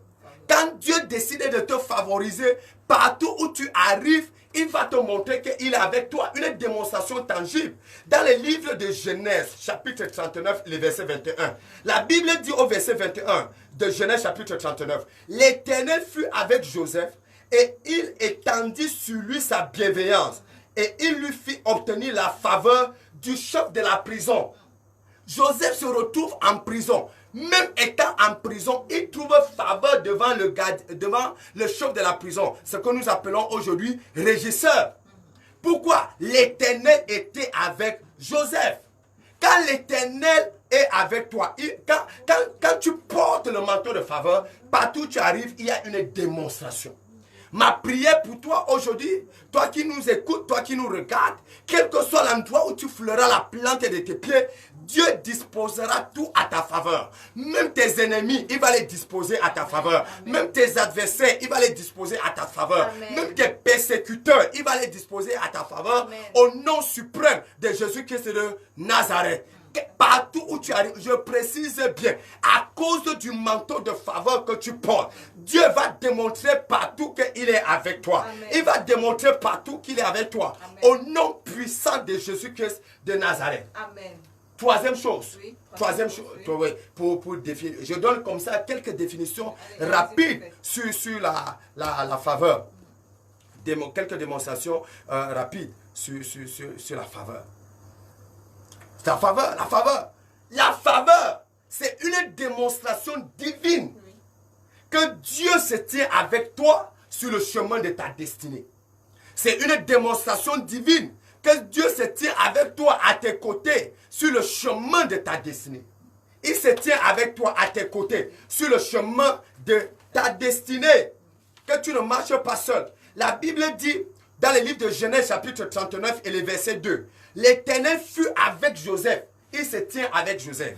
Quand Dieu décide de te favoriser, partout où tu arrives, il va te montrer qu'il est avec toi. Une démonstration tangible. Dans le livre de Genèse, chapitre 39, le verset 21. La Bible dit au verset 21 de Genèse, chapitre 39. L'Éternel fut avec Joseph et il étendit sur lui sa bienveillance. Et il lui fit obtenir la faveur du chef de la prison. Joseph se retrouve en prison. Même étant en prison, il trouve faveur devant le chef de la prison. Ce que nous appelons aujourd'hui régisseur. Pourquoi? L'Éternel était avec Joseph. Quand l'Éternel est avec toi, quand tu portes le manteau de faveur, partout où tu arrives, il y a une démonstration. Ma prière pour toi aujourd'hui, toi qui nous écoutes, toi qui nous regardes, quel que soit l'endroit où tu fleuras la plante de tes pieds, Dieu disposera tout à ta faveur. Même tes ennemis, il va les disposer à ta faveur. Amen. Même tes adversaires, il va les disposer à ta faveur. Amen. Même tes persécuteurs, il va les disposer à ta faveur. Amen. Au nom suprême de Jésus-Christ de Nazareth. Partout où tu arrives, je précise bien, à cause du manteau de faveur que tu portes, Dieu va démontrer partout qu'il est avec toi. Amen. Il va démontrer partout qu'il est avec toi. Amen. Au nom puissant de Jésus-Christ de Nazareth. Amen. Troisième chose. Oui, troisième chose. Oui. Pour définir. Je donne comme ça quelques définitions rapides sur la faveur. Quelques démonstrations rapides sur la faveur. La faveur, c'est une démonstration divine que Dieu se tient avec toi sur le chemin de ta destinée. C'est une démonstration divine que Dieu se tient avec toi à tes côtés sur le chemin de ta destinée. Il se tient avec toi à tes côtés sur le chemin de ta destinée. Que tu ne marches pas seul. La Bible dit dans le livre de Genèse chapitre 39 et le verset 2. L'Éternel fut avec Joseph. Il se tient avec Joseph.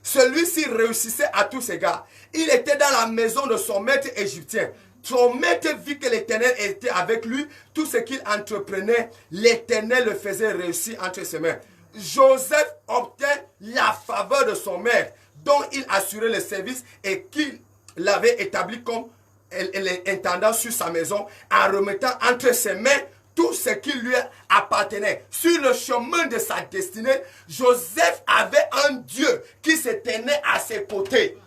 Celui-ci réussissait à tous égards. Il était dans la maison de son maître égyptien. Son maître vit que l'Éternel était avec lui. Tout ce qu'il entreprenait, l'Éternel le faisait réussir entre ses mains. Joseph obtint la faveur de son maître, dont il assurait le service et qu'il l'avait établi comme intendant sur sa maison, en remettant entre ses mains tout ce qui lui appartenait. Sur le chemin de sa destinée, Joseph avait un Dieu qui se tenait à ses côtés.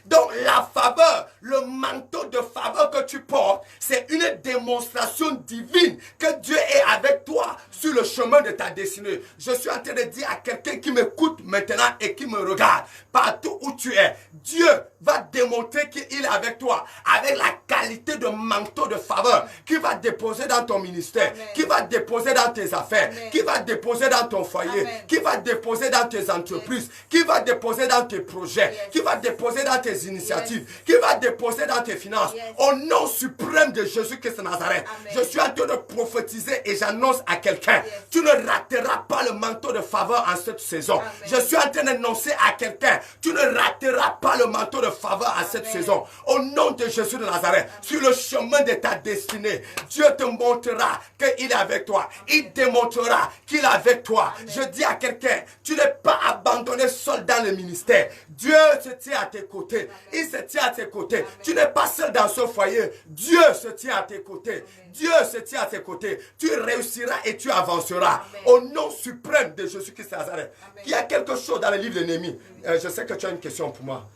Donc la faveur, le manteau de faveur que tu portes, c'est une démonstration divine que Dieu est avec toi sur le chemin de ta destinée. Je suis en train de dire à quelqu'un qui m'écoute maintenant et qui me regarde, partout où tu es, Dieu va démontrer qu'il est avec toi, avec la qualité de manteau de faveur qui va déposer dans ton ministère, Amen. qui va déposer dans tes affaires, Amen. qui va déposer dans ton foyer, Amen. qui va déposer dans tes entreprises, qui va déposer dans tes projets, qui va déposer dans tes initiatives, qui va déposer dans tes finances. Au nom suprême de Jésus-Christ de Nazareth, je suis en train de prophétiser et j'annonce à quelqu'un, tu ne rateras pas le manteau de faveur en cette saison. Amen. Je suis en train d'annoncer à quelqu'un, tu ne rateras pas le manteau de faveur en cette saison. Au nom de Jésus de Nazareth, sur le chemin de ta destinée, Dieu te montrera qu'il est avec toi. Il démontrera qu'il est avec toi. Amen. Je dis à quelqu'un, tu n'es pas abandonné seul dans le ministère. Dieu se tient à tes côtés. Amen. Il se tient à tes côtés. Amen. Tu n'es pas seul dans ce foyer. Dieu se tient à tes côtés. Amen. Dieu se tient à tes côtés. Tu réussiras et tu avanceras. Amen. Au nom suprême de Jésus-Christ de Nazareth. Il y a quelque chose dans le livre de Néhémie. Je sais que tu as une question pour moi,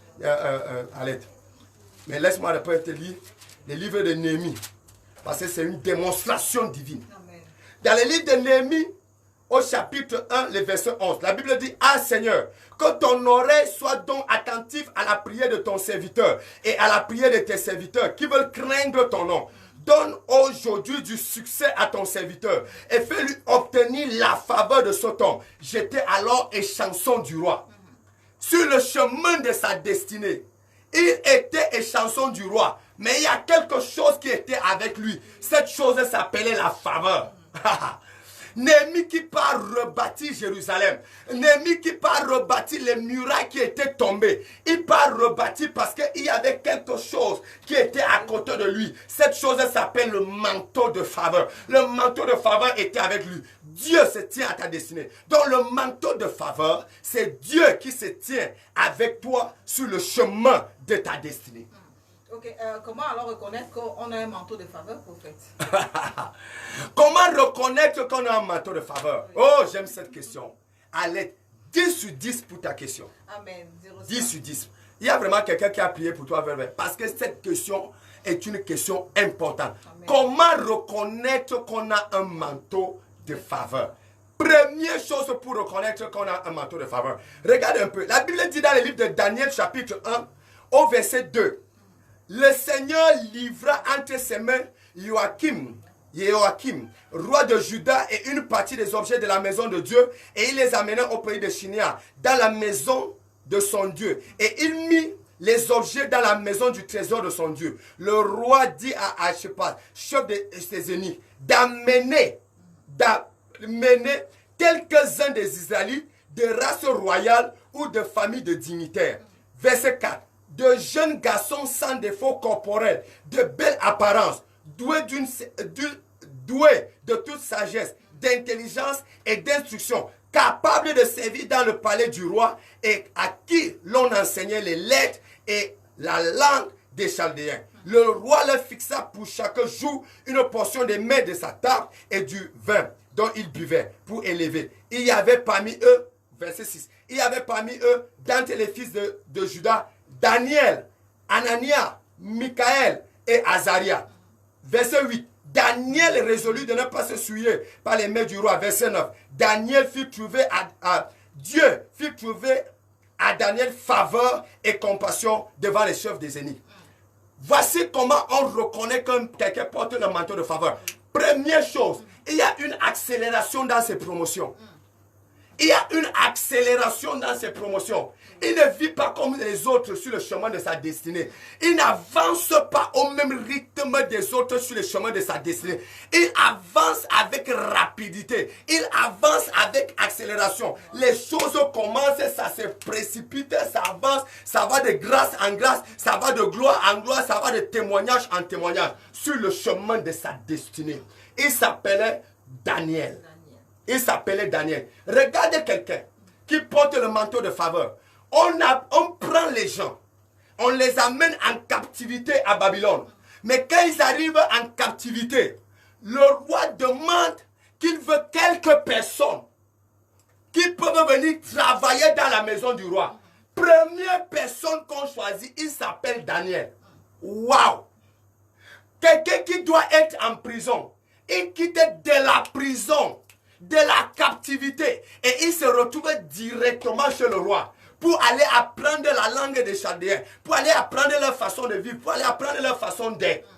Alette. Mais laisse-moi après te lire le livre de Néhémie. Parce que c'est une démonstration divine. Amen. Dans le livre de Néhémie, au chapitre 1, le verset 11, la Bible dit, « Ah Seigneur, que ton oreille soit donc attentive à la prière de ton serviteur et à la prière de tes serviteurs qui veulent craindre ton nom. Donne aujourd'hui du succès à ton serviteur et fais-lui obtenir la faveur de cet homme. » J'étais alors échanson du roi. Sur le chemin de sa destinée, il était échanson du roi. Mais il y a quelque chose qui était avec lui. Cette chose s'appelait la faveur. Néhémie qui part rebâtir Jérusalem. Néhémie qui part rebâtir les murailles qui étaient tombées. Il part rebâtir parce qu'il y avait quelque chose qui était à côté de lui. Cette chose s'appelle le manteau de faveur. Le manteau de faveur était avec lui. Dieu se tient à ta destinée. Donc le manteau de faveur, c'est Dieu qui se tient avec toi sur le chemin de ta destinée. Ok, comment alors reconnaître qu'on a un manteau de faveur, prophète? Comment reconnaître qu'on a un manteau de faveur? Oui. Oh, j'aime cette question. Allez, 10 sur 10 pour ta question. Amen. 10 sur 10. Il y a vraiment quelqu'un qui a prié pour toi, parce que cette question est une question importante. Amen. Comment reconnaître qu'on a un manteau de faveur? Première chose pour reconnaître qu'on a un manteau de faveur. Regarde un peu. La Bible dit dans le livre de Daniel, chapitre 1, au verset 2. Le Seigneur livra entre ses mains Joachim, roi de Juda, et une partie des objets de la maison de Dieu, et il les amena au pays de Shinia, dans la maison de son Dieu. Et il mit les objets dans la maison du trésor de son Dieu. Le roi dit à Archipad, chef de ses ennemis, d'amener quelques-uns des Israélites de race royale ou de famille de dignitaires. Verset 4. De jeunes garçons sans défaut corporel, de belle apparence, doués de toute sagesse, d'intelligence et d'instruction, capables de servir dans le palais du roi et à qui l'on enseignait les lettres et la langue des Chaldéens. Le roi leur fixa pour chaque jour une portion des mets de sa table et du vin dont ils buvaient pour élever. Il y avait parmi eux, verset 6, il y avait parmi eux, d'entre les fils de Juda, Daniel, Anania, Michaël et Azaria. Verset 8. Daniel résolut de ne pas se souiller par les mains du roi. Verset 9. Daniel fit trouver Dieu fit trouver à Daniel faveur et compassion devant les chefs des ennemis. Voici comment on reconnaît que quelqu'un porte le manteau de faveur. Première chose, il y a une accélération dans ses promotions. Il y a une accélération dans ses promotions. Il ne vit pas comme les autres sur le chemin de sa destinée. Il n'avance pas au même rythme des autres sur le chemin de sa destinée. Il avance avec rapidité. Il avance avec accélération. Les choses commencent, ça se précipite, ça avance, ça va de grâce en grâce, ça va de gloire en gloire, ça va de témoignage en témoignage sur le chemin de sa destinée. Il s'appelait Daniel. Il s'appelait Daniel. Regardez quelqu'un qui porte le manteau de faveur. On prend les gens, on les amène en captivité à Babylone. Mais quand ils arrivent en captivité, le roi demande qu'il veut quelques personnes qui peuvent venir travailler dans la maison du roi. Première personne qu'on choisit, il s'appelle Daniel. Waouh! Quelqu'un qui doit être en prison. Il quitte de la prison, de la captivité, et il se retrouve directement chez le roi pour aller apprendre la langue des Chaldéens, pour aller apprendre leur façon de vivre, pour aller apprendre leur façon d'être.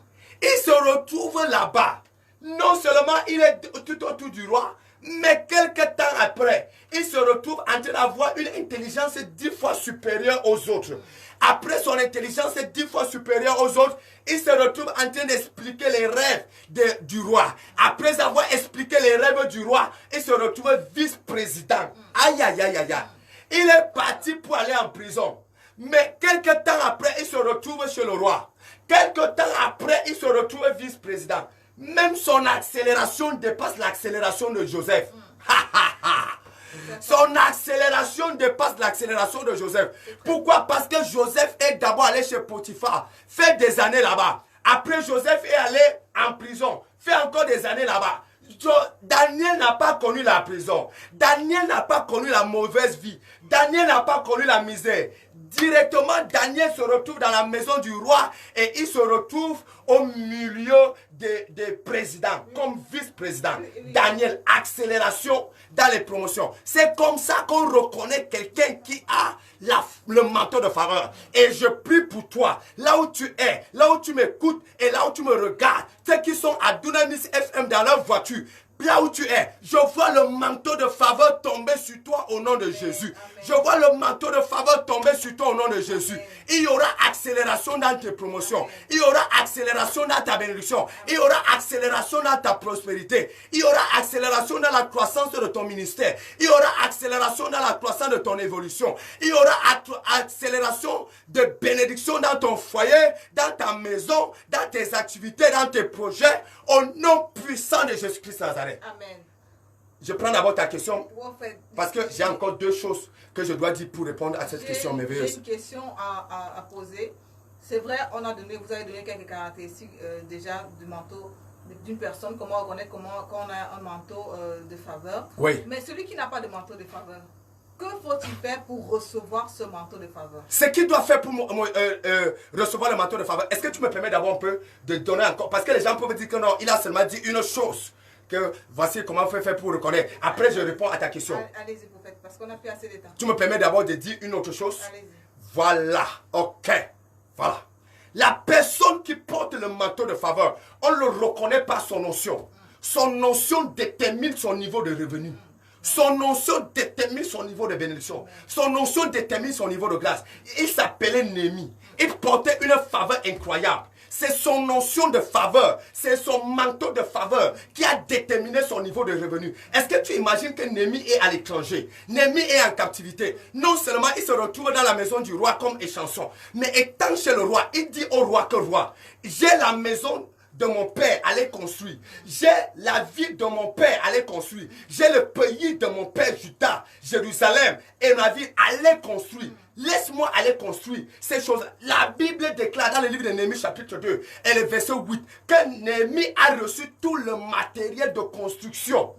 Il se retrouve là-bas. Non seulement il est tout autour du roi, mais quelques temps après, il se retrouve en train d'avoir une intelligence 10 fois supérieure aux autres. Après son intelligence 10 fois supérieure aux autres, il se retrouve en train d'expliquer les rêves du roi. Après avoir expliqué les rêves du roi, il se retrouve vice-président. Aïe, aïe, aïe, aïe, aïe. Il est parti pour aller en prison. Mais quelques temps après, il se retrouve chez le roi. Quelques temps après, il se retrouve vice-président. Même son accélération dépasse l'accélération de Joseph. Son accélération dépasse l'accélération de Joseph. Pourquoi? Parce que Joseph est d'abord allé chez Potiphar, fait des années là-bas. Après, Joseph est allé en prison, fait encore des années là-bas. Daniel n'a pas connu la prison. Daniel n'a pas connu la mauvaise vie. Daniel n'a pas connu la misère. Directement, Daniel se retrouve dans la maison du roi et il se retrouve au milieu des présidents, comme vice-président. Daniel, accélération dans les promotions. C'est comme ça qu'on reconnaît quelqu'un qui a le manteau de faveur. Et je prie pour toi, là où tu es, là où tu m'écoutes et là où tu me regardes, ceux qui sont à Dunamis FM dans leur voiture, là où tu es, je vois le manteau de faveur tomber sur toi au nom de Jésus. Je vois le manteau de faveur tomber sur toi au nom de Jésus. Il y aura accélération dans tes promotions. Il y aura accélération dans ta bénédiction. Il y aura accélération dans ta prospérité. Il y aura accélération dans la croissance de ton ministère. Il y aura accélération dans la croissance de ton évolution. Il y aura accélération de bénédiction dans ton foyer, dans ta maison, dans tes activités, dans tes projets, au nom puissant de Jésus-Christ Nazareth. Amen. Je prends d'abord ta question parce que j'ai encore deux choses que je dois dire pour répondre à cette question merveilleuse. J'ai une question à poser. C'est vrai, vous avez donné quelques caractéristiques déjà du manteau d'une personne, comment reconnaître quand on a un manteau de faveur. Oui. Mais celui qui n'a pas de manteau de faveur, que faut-il faire pour recevoir ce manteau de faveur? Ce qu'il doit faire pour recevoir le manteau de faveur, est-ce que tu me permets d'abord un peu de donner encore? Parce que les gens peuvent dire que non, il a seulement dit une chose. Que voici comment on peut faire pour reconnaître. Après, je réponds à ta question. Allez-y, prophète, parce qu'on n'a plus assez de temps. Tu me permets d'abord de dire une autre chose? Allez-y. Voilà, ok, voilà. La personne qui porte le manteau de faveur, on le reconnaît par son notion. Son notion détermine son niveau de revenu. Son notion détermine son niveau de bénédiction. Son notion détermine son niveau de grâce. Il s'appelait Néhémie. Il portait une faveur incroyable. C'est son notion de faveur, c'est son manteau de faveur qui a déterminé son niveau de revenu. Est-ce que tu imagines que Néhémie est à l'étranger? Néhémie est en captivité. Non seulement il se retrouve dans la maison du roi comme échanson, mais étant chez le roi, il dit au roi que roi, j'ai la maison de mon père à les construire. J'ai la ville de mon père à les construire. J'ai le pays de mon père Juda, Jérusalem et ma ville à les construire. Laisse-moi aller construire ces choses. La Bible déclare dans le livre de Néhémie chapitre 2 et le verset 8 que Néhémie a reçu tout le matériel de construction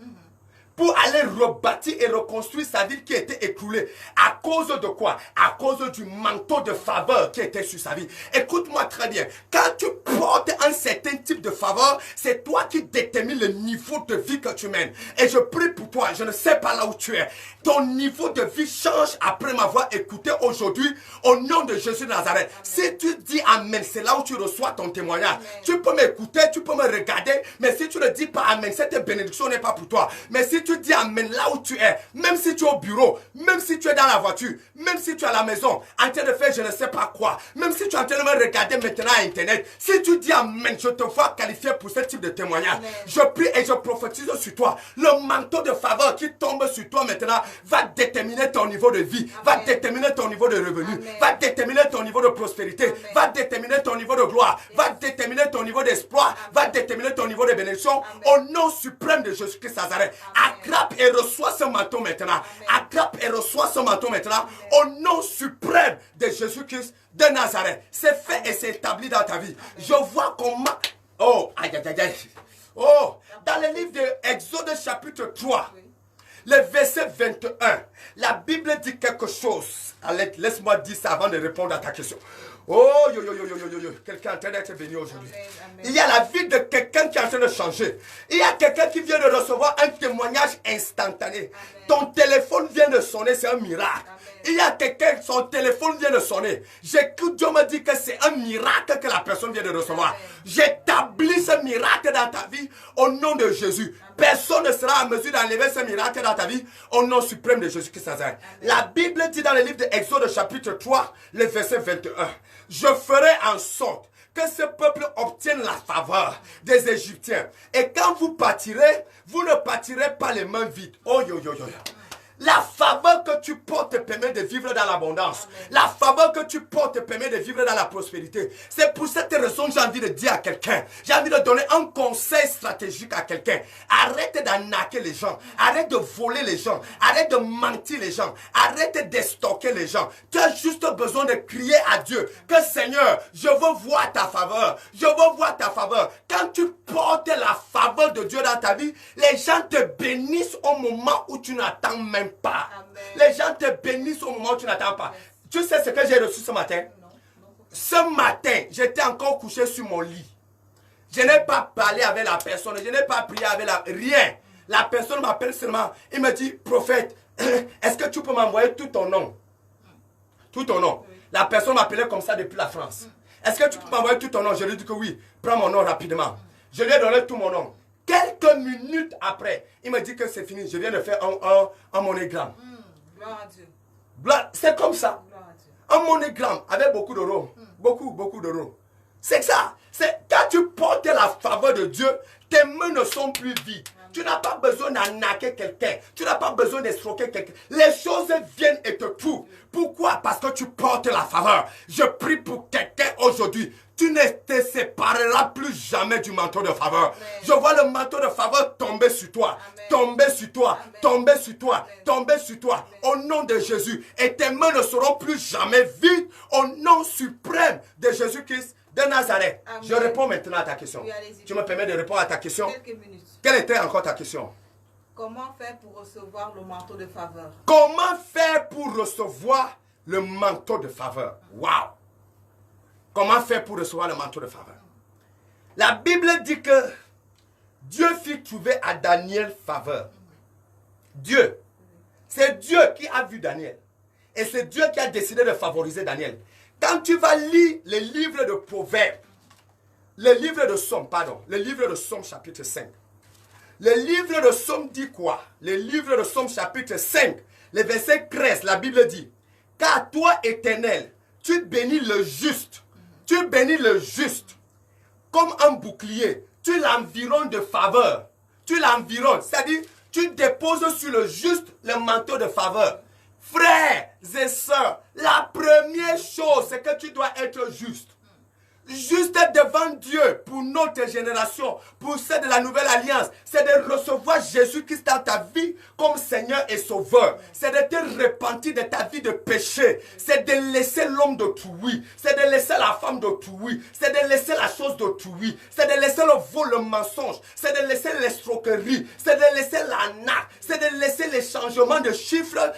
pour aller rebâtir et reconstruire sa ville qui était écroulée. À cause de quoi? À cause du manteau de faveur qui était sur sa vie. Écoute-moi très bien. Quand tu portes un certain type de faveur, c'est toi qui détermine le niveau de vie que tu mènes. Et je prie pour toi, je ne sais pas là où tu es. Ton niveau de vie change après m'avoir écouté aujourd'hui au nom de Jésus de Nazareth. Si tu dis Amen, c'est là où tu reçois ton témoignage. Amen. Tu peux m'écouter, tu peux me regarder, mais si tu ne dis pas Amen, cette bénédiction n'est pas pour toi. Mais si tu dis Amen là où tu es, même si tu es au bureau, même si tu es dans la voiture, même si tu es à la maison, en train de faire je ne sais pas quoi, même si tu es en train de me regarder maintenant à Internet, si tu dis Amen, je te vois qualifié pour ce type de témoignage. Amen. Je prie et je prophétise sur toi. Le manteau de faveur qui tombe sur toi maintenant va déterminer ton niveau de vie, Amen. Va déterminer ton niveau de revenu, Amen. Va déterminer ton niveau de prospérité, Amen. Va déterminer ton niveau de gloire, yes. Va déterminer ton niveau d'espoir, va déterminer ton niveau de bénédiction. Amen. Au nom suprême de Jésus-Christ Nazareth. Attrape et reçois ce manteau maintenant. Amen. Attrape et reçois ce manteau maintenant. Amen. Au nom suprême de Jésus-Christ de Nazareth. C'est fait et c'est établi dans ta vie. Amen. Je vois comment... Oh, aïe, aïe, aïe, aïe. Oh, dans le livre de Exode chapitre 3, oui. Le verset 21, la Bible dit quelque chose. Allez, laisse-moi dire ça avant de répondre à ta question. Oh, yo, yo, yo, yo, yo, yo. Quelqu'un est en train d'être béni aujourd'hui. Il y a la vie de quelqu'un qui est en train de changer. Il y a quelqu'un qui vient de recevoir un témoignage instantané. Amen. Ton téléphone vient de sonner, c'est un miracle. Amen. Il y a quelqu'un, son téléphone vient de sonner. J'écoute, Dieu me dit que c'est un miracle que la personne vient de recevoir. Amen. J'établis ce miracle dans ta vie au nom de Jésus. Personne ne sera en mesure d'enlever ce miracle dans ta vie au nom suprême de Jésus-Christ Nazareth. La Bible dit dans le livre d'Exode chapitre 3, le verset 21, je ferai en sorte que ce peuple obtienne la faveur des Égyptiens. Et quand vous partirez, vous ne partirez pas les mains vides. Oh yo yo yo yo. La faveur que tu portes te permet de vivre dans l'abondance. La faveur que tu portes te permet de vivre dans la prospérité. C'est pour cette raison que j'ai envie de dire à quelqu'un, j'ai envie de donner un conseil stratégique à quelqu'un. Arrête d'arnaquer les gens. Arrête de voler les gens. Arrête de mentir les gens. Arrête d'estoquer les gens. Tu as juste besoin de crier à Dieu que Seigneur, je veux voir ta faveur. Je veux voir ta faveur. Quand tu portes la faveur de Dieu dans ta vie, les gens te bénissent au moment où tu n'attends même pas. Amen. Les gens te bénissent au moment où tu n'attends pas. Yes. Tu sais ce que j'ai reçu ce matin? Non. Ce matin, j'étais encore couché sur mon lit. Je n'ai pas parlé avec la personne. Je n'ai pas prié avec la... Rien. La personne m'appelle seulement. Il me dit, prophète, est-ce que tu peux m'envoyer tout ton nom? Tout ton nom. Oui. La personne m'appelait comme ça depuis la France. Est-ce que tu peux m'envoyer tout ton nom? Je lui ai dit que oui. Prends mon nom rapidement. Je lui ai donné tout mon nom. Quelques minutes après, il me dit que c'est fini. Je viens de faire un monogramme. Gloire à Dieu. C'est comme ça. Un monogramme avec beaucoup d'euros. Beaucoup d'euros. C'est ça. C'est quand tu portes la faveur de Dieu, tes mains ne sont plus vides. Tu n'as pas besoin d'arnaquer quelqu'un. Tu n'as pas besoin d'escroquer quelqu'un. Les choses viennent et te trouvent. Pourquoi? Parce que tu portes la faveur. Je prie pour quelqu'un aujourd'hui. Tu ne te sépareras plus jamais du manteau de faveur. Amen. Je vois le manteau de faveur tomber sur toi. Amen. Tomber sur toi. Amen. Tomber sur toi. Amen. Tomber sur toi. Amen. Au nom de Jésus. Et tes mains ne seront plus jamais vides. Au nom suprême de Jésus-Christ de Nazareth. Amen. Je réponds maintenant à ta question. Oui, tu me permets de répondre à ta question? Quelques minutes. Quelle était encore ta question? Comment faire pour recevoir le manteau de faveur? Comment faire pour recevoir le manteau de faveur? Waouh! Comment faire pour recevoir le manteau de faveur? La Bible dit que Dieu fit trouver à Daniel faveur. Dieu. C'est Dieu qui a vu Daniel. Et c'est Dieu qui a décidé de favoriser Daniel. Quand tu vas lire les livres de Proverbes, le livre de Somme chapitre 5. Le livre de Somme dit quoi? Le livre de Somme chapitre 5, le verset 13, la Bible dit, car toi, Éternel, tu bénis le juste. Tu bénis le juste comme un bouclier. Tu l'environnes de faveur. Tu l'environnes. C'est-à-dire, tu déposes sur le juste le manteau de faveur. Frères et sœurs, la première chose, c'est que tu dois être juste. Juste devant Dieu pour notre génération, pour celle de la nouvelle alliance, c'est de recevoir Jésus-Christ dans ta vie comme Seigneur et Sauveur. C'est de te repentir de ta vie de péché. C'est de laisser l'homme d'autrui. C'est de laisser la femme d'autrui. C'est de laisser la chose d'autrui. C'est de laisser le vol, le mensonge. C'est de laisser l'escroquerie. C'est de laisser l'arnaque. C'est de laisser les changements de chiffres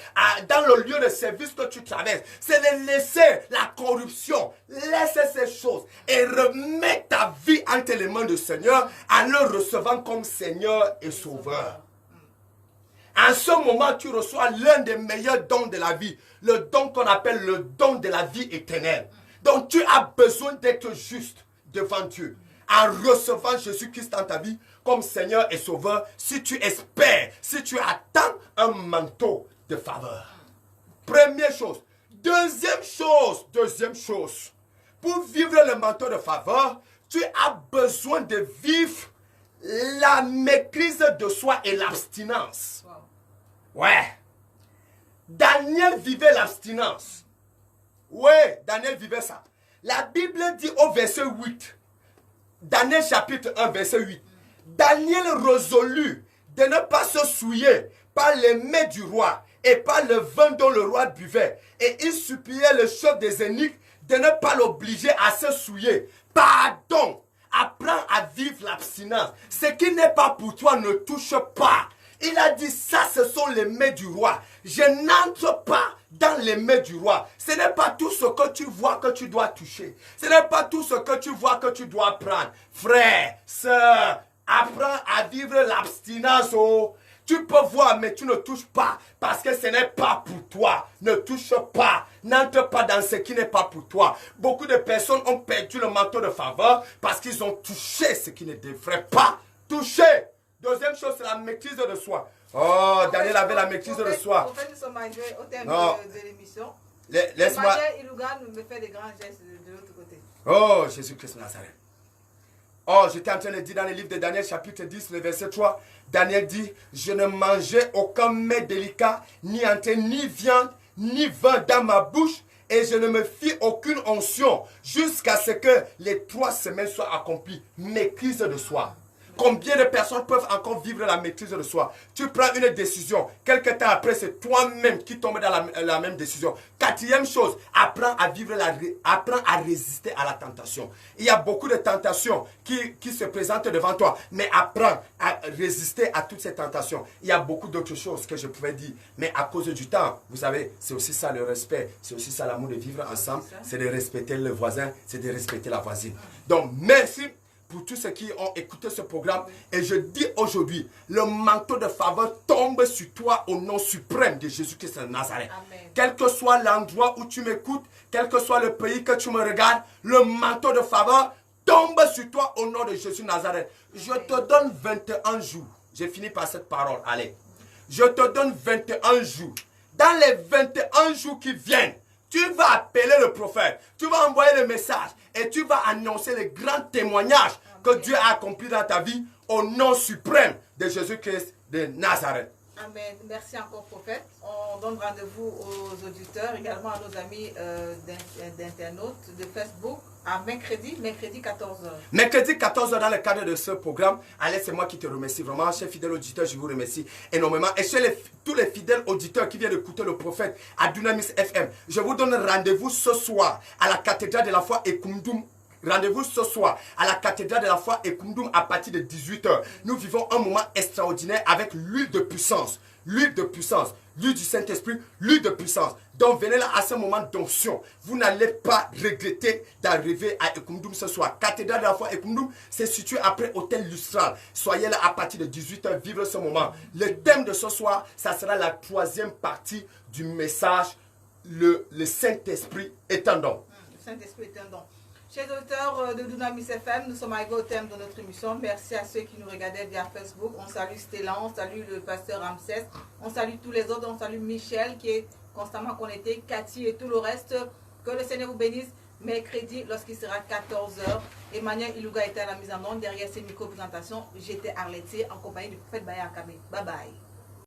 dans le lieu de service que tu traverses. C'est de laisser la corruption. Laisse ces choses. Et remets ta vie entre les mains du Seigneur en le recevant comme Seigneur et Sauveur. En ce moment, tu reçois l'un des meilleurs dons de la vie. Le don qu'on appelle le don de la vie éternelle. Donc tu as besoin d'être juste devant Dieu. En recevant Jésus-Christ dans ta vie comme Seigneur et Sauveur. Si tu espères, si tu attends un manteau de faveur. Première chose. Deuxième chose. Pour vivre le manteau de faveur, tu as besoin de vivre la maîtrise de soi et l'abstinence. Wow. Ouais. Daniel vivait l'abstinence. Ouais, Daniel vivait ça. La Bible dit au verset 8, Daniel chapitre 1, verset 8, Daniel résolut de ne pas se souiller par les mets du roi et par le vin dont le roi buvait. Et il suppliait le chef des eunuques de ne pas l'obliger à se souiller. Pardon, apprends à vivre l'abstinence. Ce qui n'est pas pour toi ne touche pas. Il a dit ça, ce sont les mets du roi. Je n'entre pas dans les mets du roi. Ce n'est pas tout ce que tu vois que tu dois toucher. Ce n'est pas tout ce que tu vois que tu dois prendre. Frère, sœur, apprends à vivre l'abstinence. Oh. Tu peux voir, mais tu ne touches pas parce que ce n'est pas pour toi. Ne touche pas. N'entre pas dans ce qui n'est pas pour toi. Beaucoup de personnes ont perdu le manteau de faveur parce qu'ils ont touché ce qui ne devrait pas toucher. Deuxième chose, c'est la maîtrise de soi. Oh, Daniel avait la maîtrise de soi. En fait, nous sommes arrivés au terme de l'émission. Laisse-moi. Ilouga me fait des grands gestes de l'autre côté. Oh, Jésus-Christ Nazareth. Oh, j'étais en train de dire dans le livre de Daniel, chapitre 10, le verset 3. Daniel dit, je ne mangeais aucun mets délicat, ni entrée, ni viande, ni vin dans ma bouche, et je ne me fis aucune onction jusqu'à ce que les 3 semaines soient accomplies. Maîtrise de soi. Combien de personnes peuvent encore vivre la maîtrise de soi? Tu prends une décision, quelques temps après, c'est toi-même qui tombes dans la même décision. Quatrième chose, apprends à résister à la tentation. Il y a beaucoup de tentations qui se présentent devant toi, mais apprends à résister à toutes ces tentations. Il y a beaucoup d'autres choses que je pouvais dire, mais à cause du temps, vous savez, c'est aussi ça le respect, c'est aussi ça l'amour de vivre ensemble, c'est de respecter le voisin, c'est de respecter la voisine. Donc, merci pour tous ceux qui ont écouté ce programme. Et je dis aujourd'hui, le manteau de faveur tombe sur toi au nom suprême de Jésus-Christ de Nazareth. Amen. Quel que soit l'endroit où tu m'écoutes, quel que soit le pays que tu me regardes, le manteau de faveur tombe sur toi au nom de Jésus de Nazareth. Je te donne 21 jours. J'ai fini par cette parole. Allez. Je te donne 21 jours. Dans les 21 jours qui viennent, tu vas appeler le prophète, tu vas envoyer le message et tu vas annoncer les grands témoignages que Dieu a accomplis dans ta vie au nom suprême de Jésus-Christ de Nazareth. Amen. Merci encore, prophète. On donne rendez-vous aux auditeurs, également à nos amis d'internautes de Facebook, à mercredi 14h. Mercredi 14h dans le cadre de ce programme. Allez, c'est moi qui te remercie vraiment. Chers fidèles auditeurs, je vous remercie énormément. Et chez tous les fidèles auditeurs qui viennent écouter le prophète à Dunamis FM, je vous donne rendez-vous ce soir à la cathédrale de la foi Ekumdum. Rendez-vous ce soir à la cathédrale de la foi Ekumdum à partir de 18h. Nous vivons un moment extraordinaire avec l'huile de puissance. L'huile de puissance, l'huile du Saint-Esprit, l'huile de puissance. Donc venez là à ce moment d'onction. Vous n'allez pas regretter d'arriver à Ekumdum ce soir. Cathédrale de la foi Ekumdum, c'est situé après Hôtel Lustral. Soyez là à partir de 18h, vivre ce moment. Le thème de ce soir, ça sera la 3e partie du message, le Saint-Esprit est un don. Le Saint-Esprit est un don. Chers auditeurs de Dunamis FM, nous sommes arrivés au terme de notre émission. Merci à ceux qui nous regardaient via Facebook. On salue Stellan, on salue le pasteur Ramsès, on salue tous les autres, on salue Michel qui est constamment connecté, Cathy et tout le reste. Que le Seigneur vous bénisse. Mercredi, lorsqu'il sera 14h, Emmanuel Ilouga était à la mise en onde. Derrière ces micro-présentations, j'étais Arletty en compagnie du prophète Baya Akabe. Bye bye.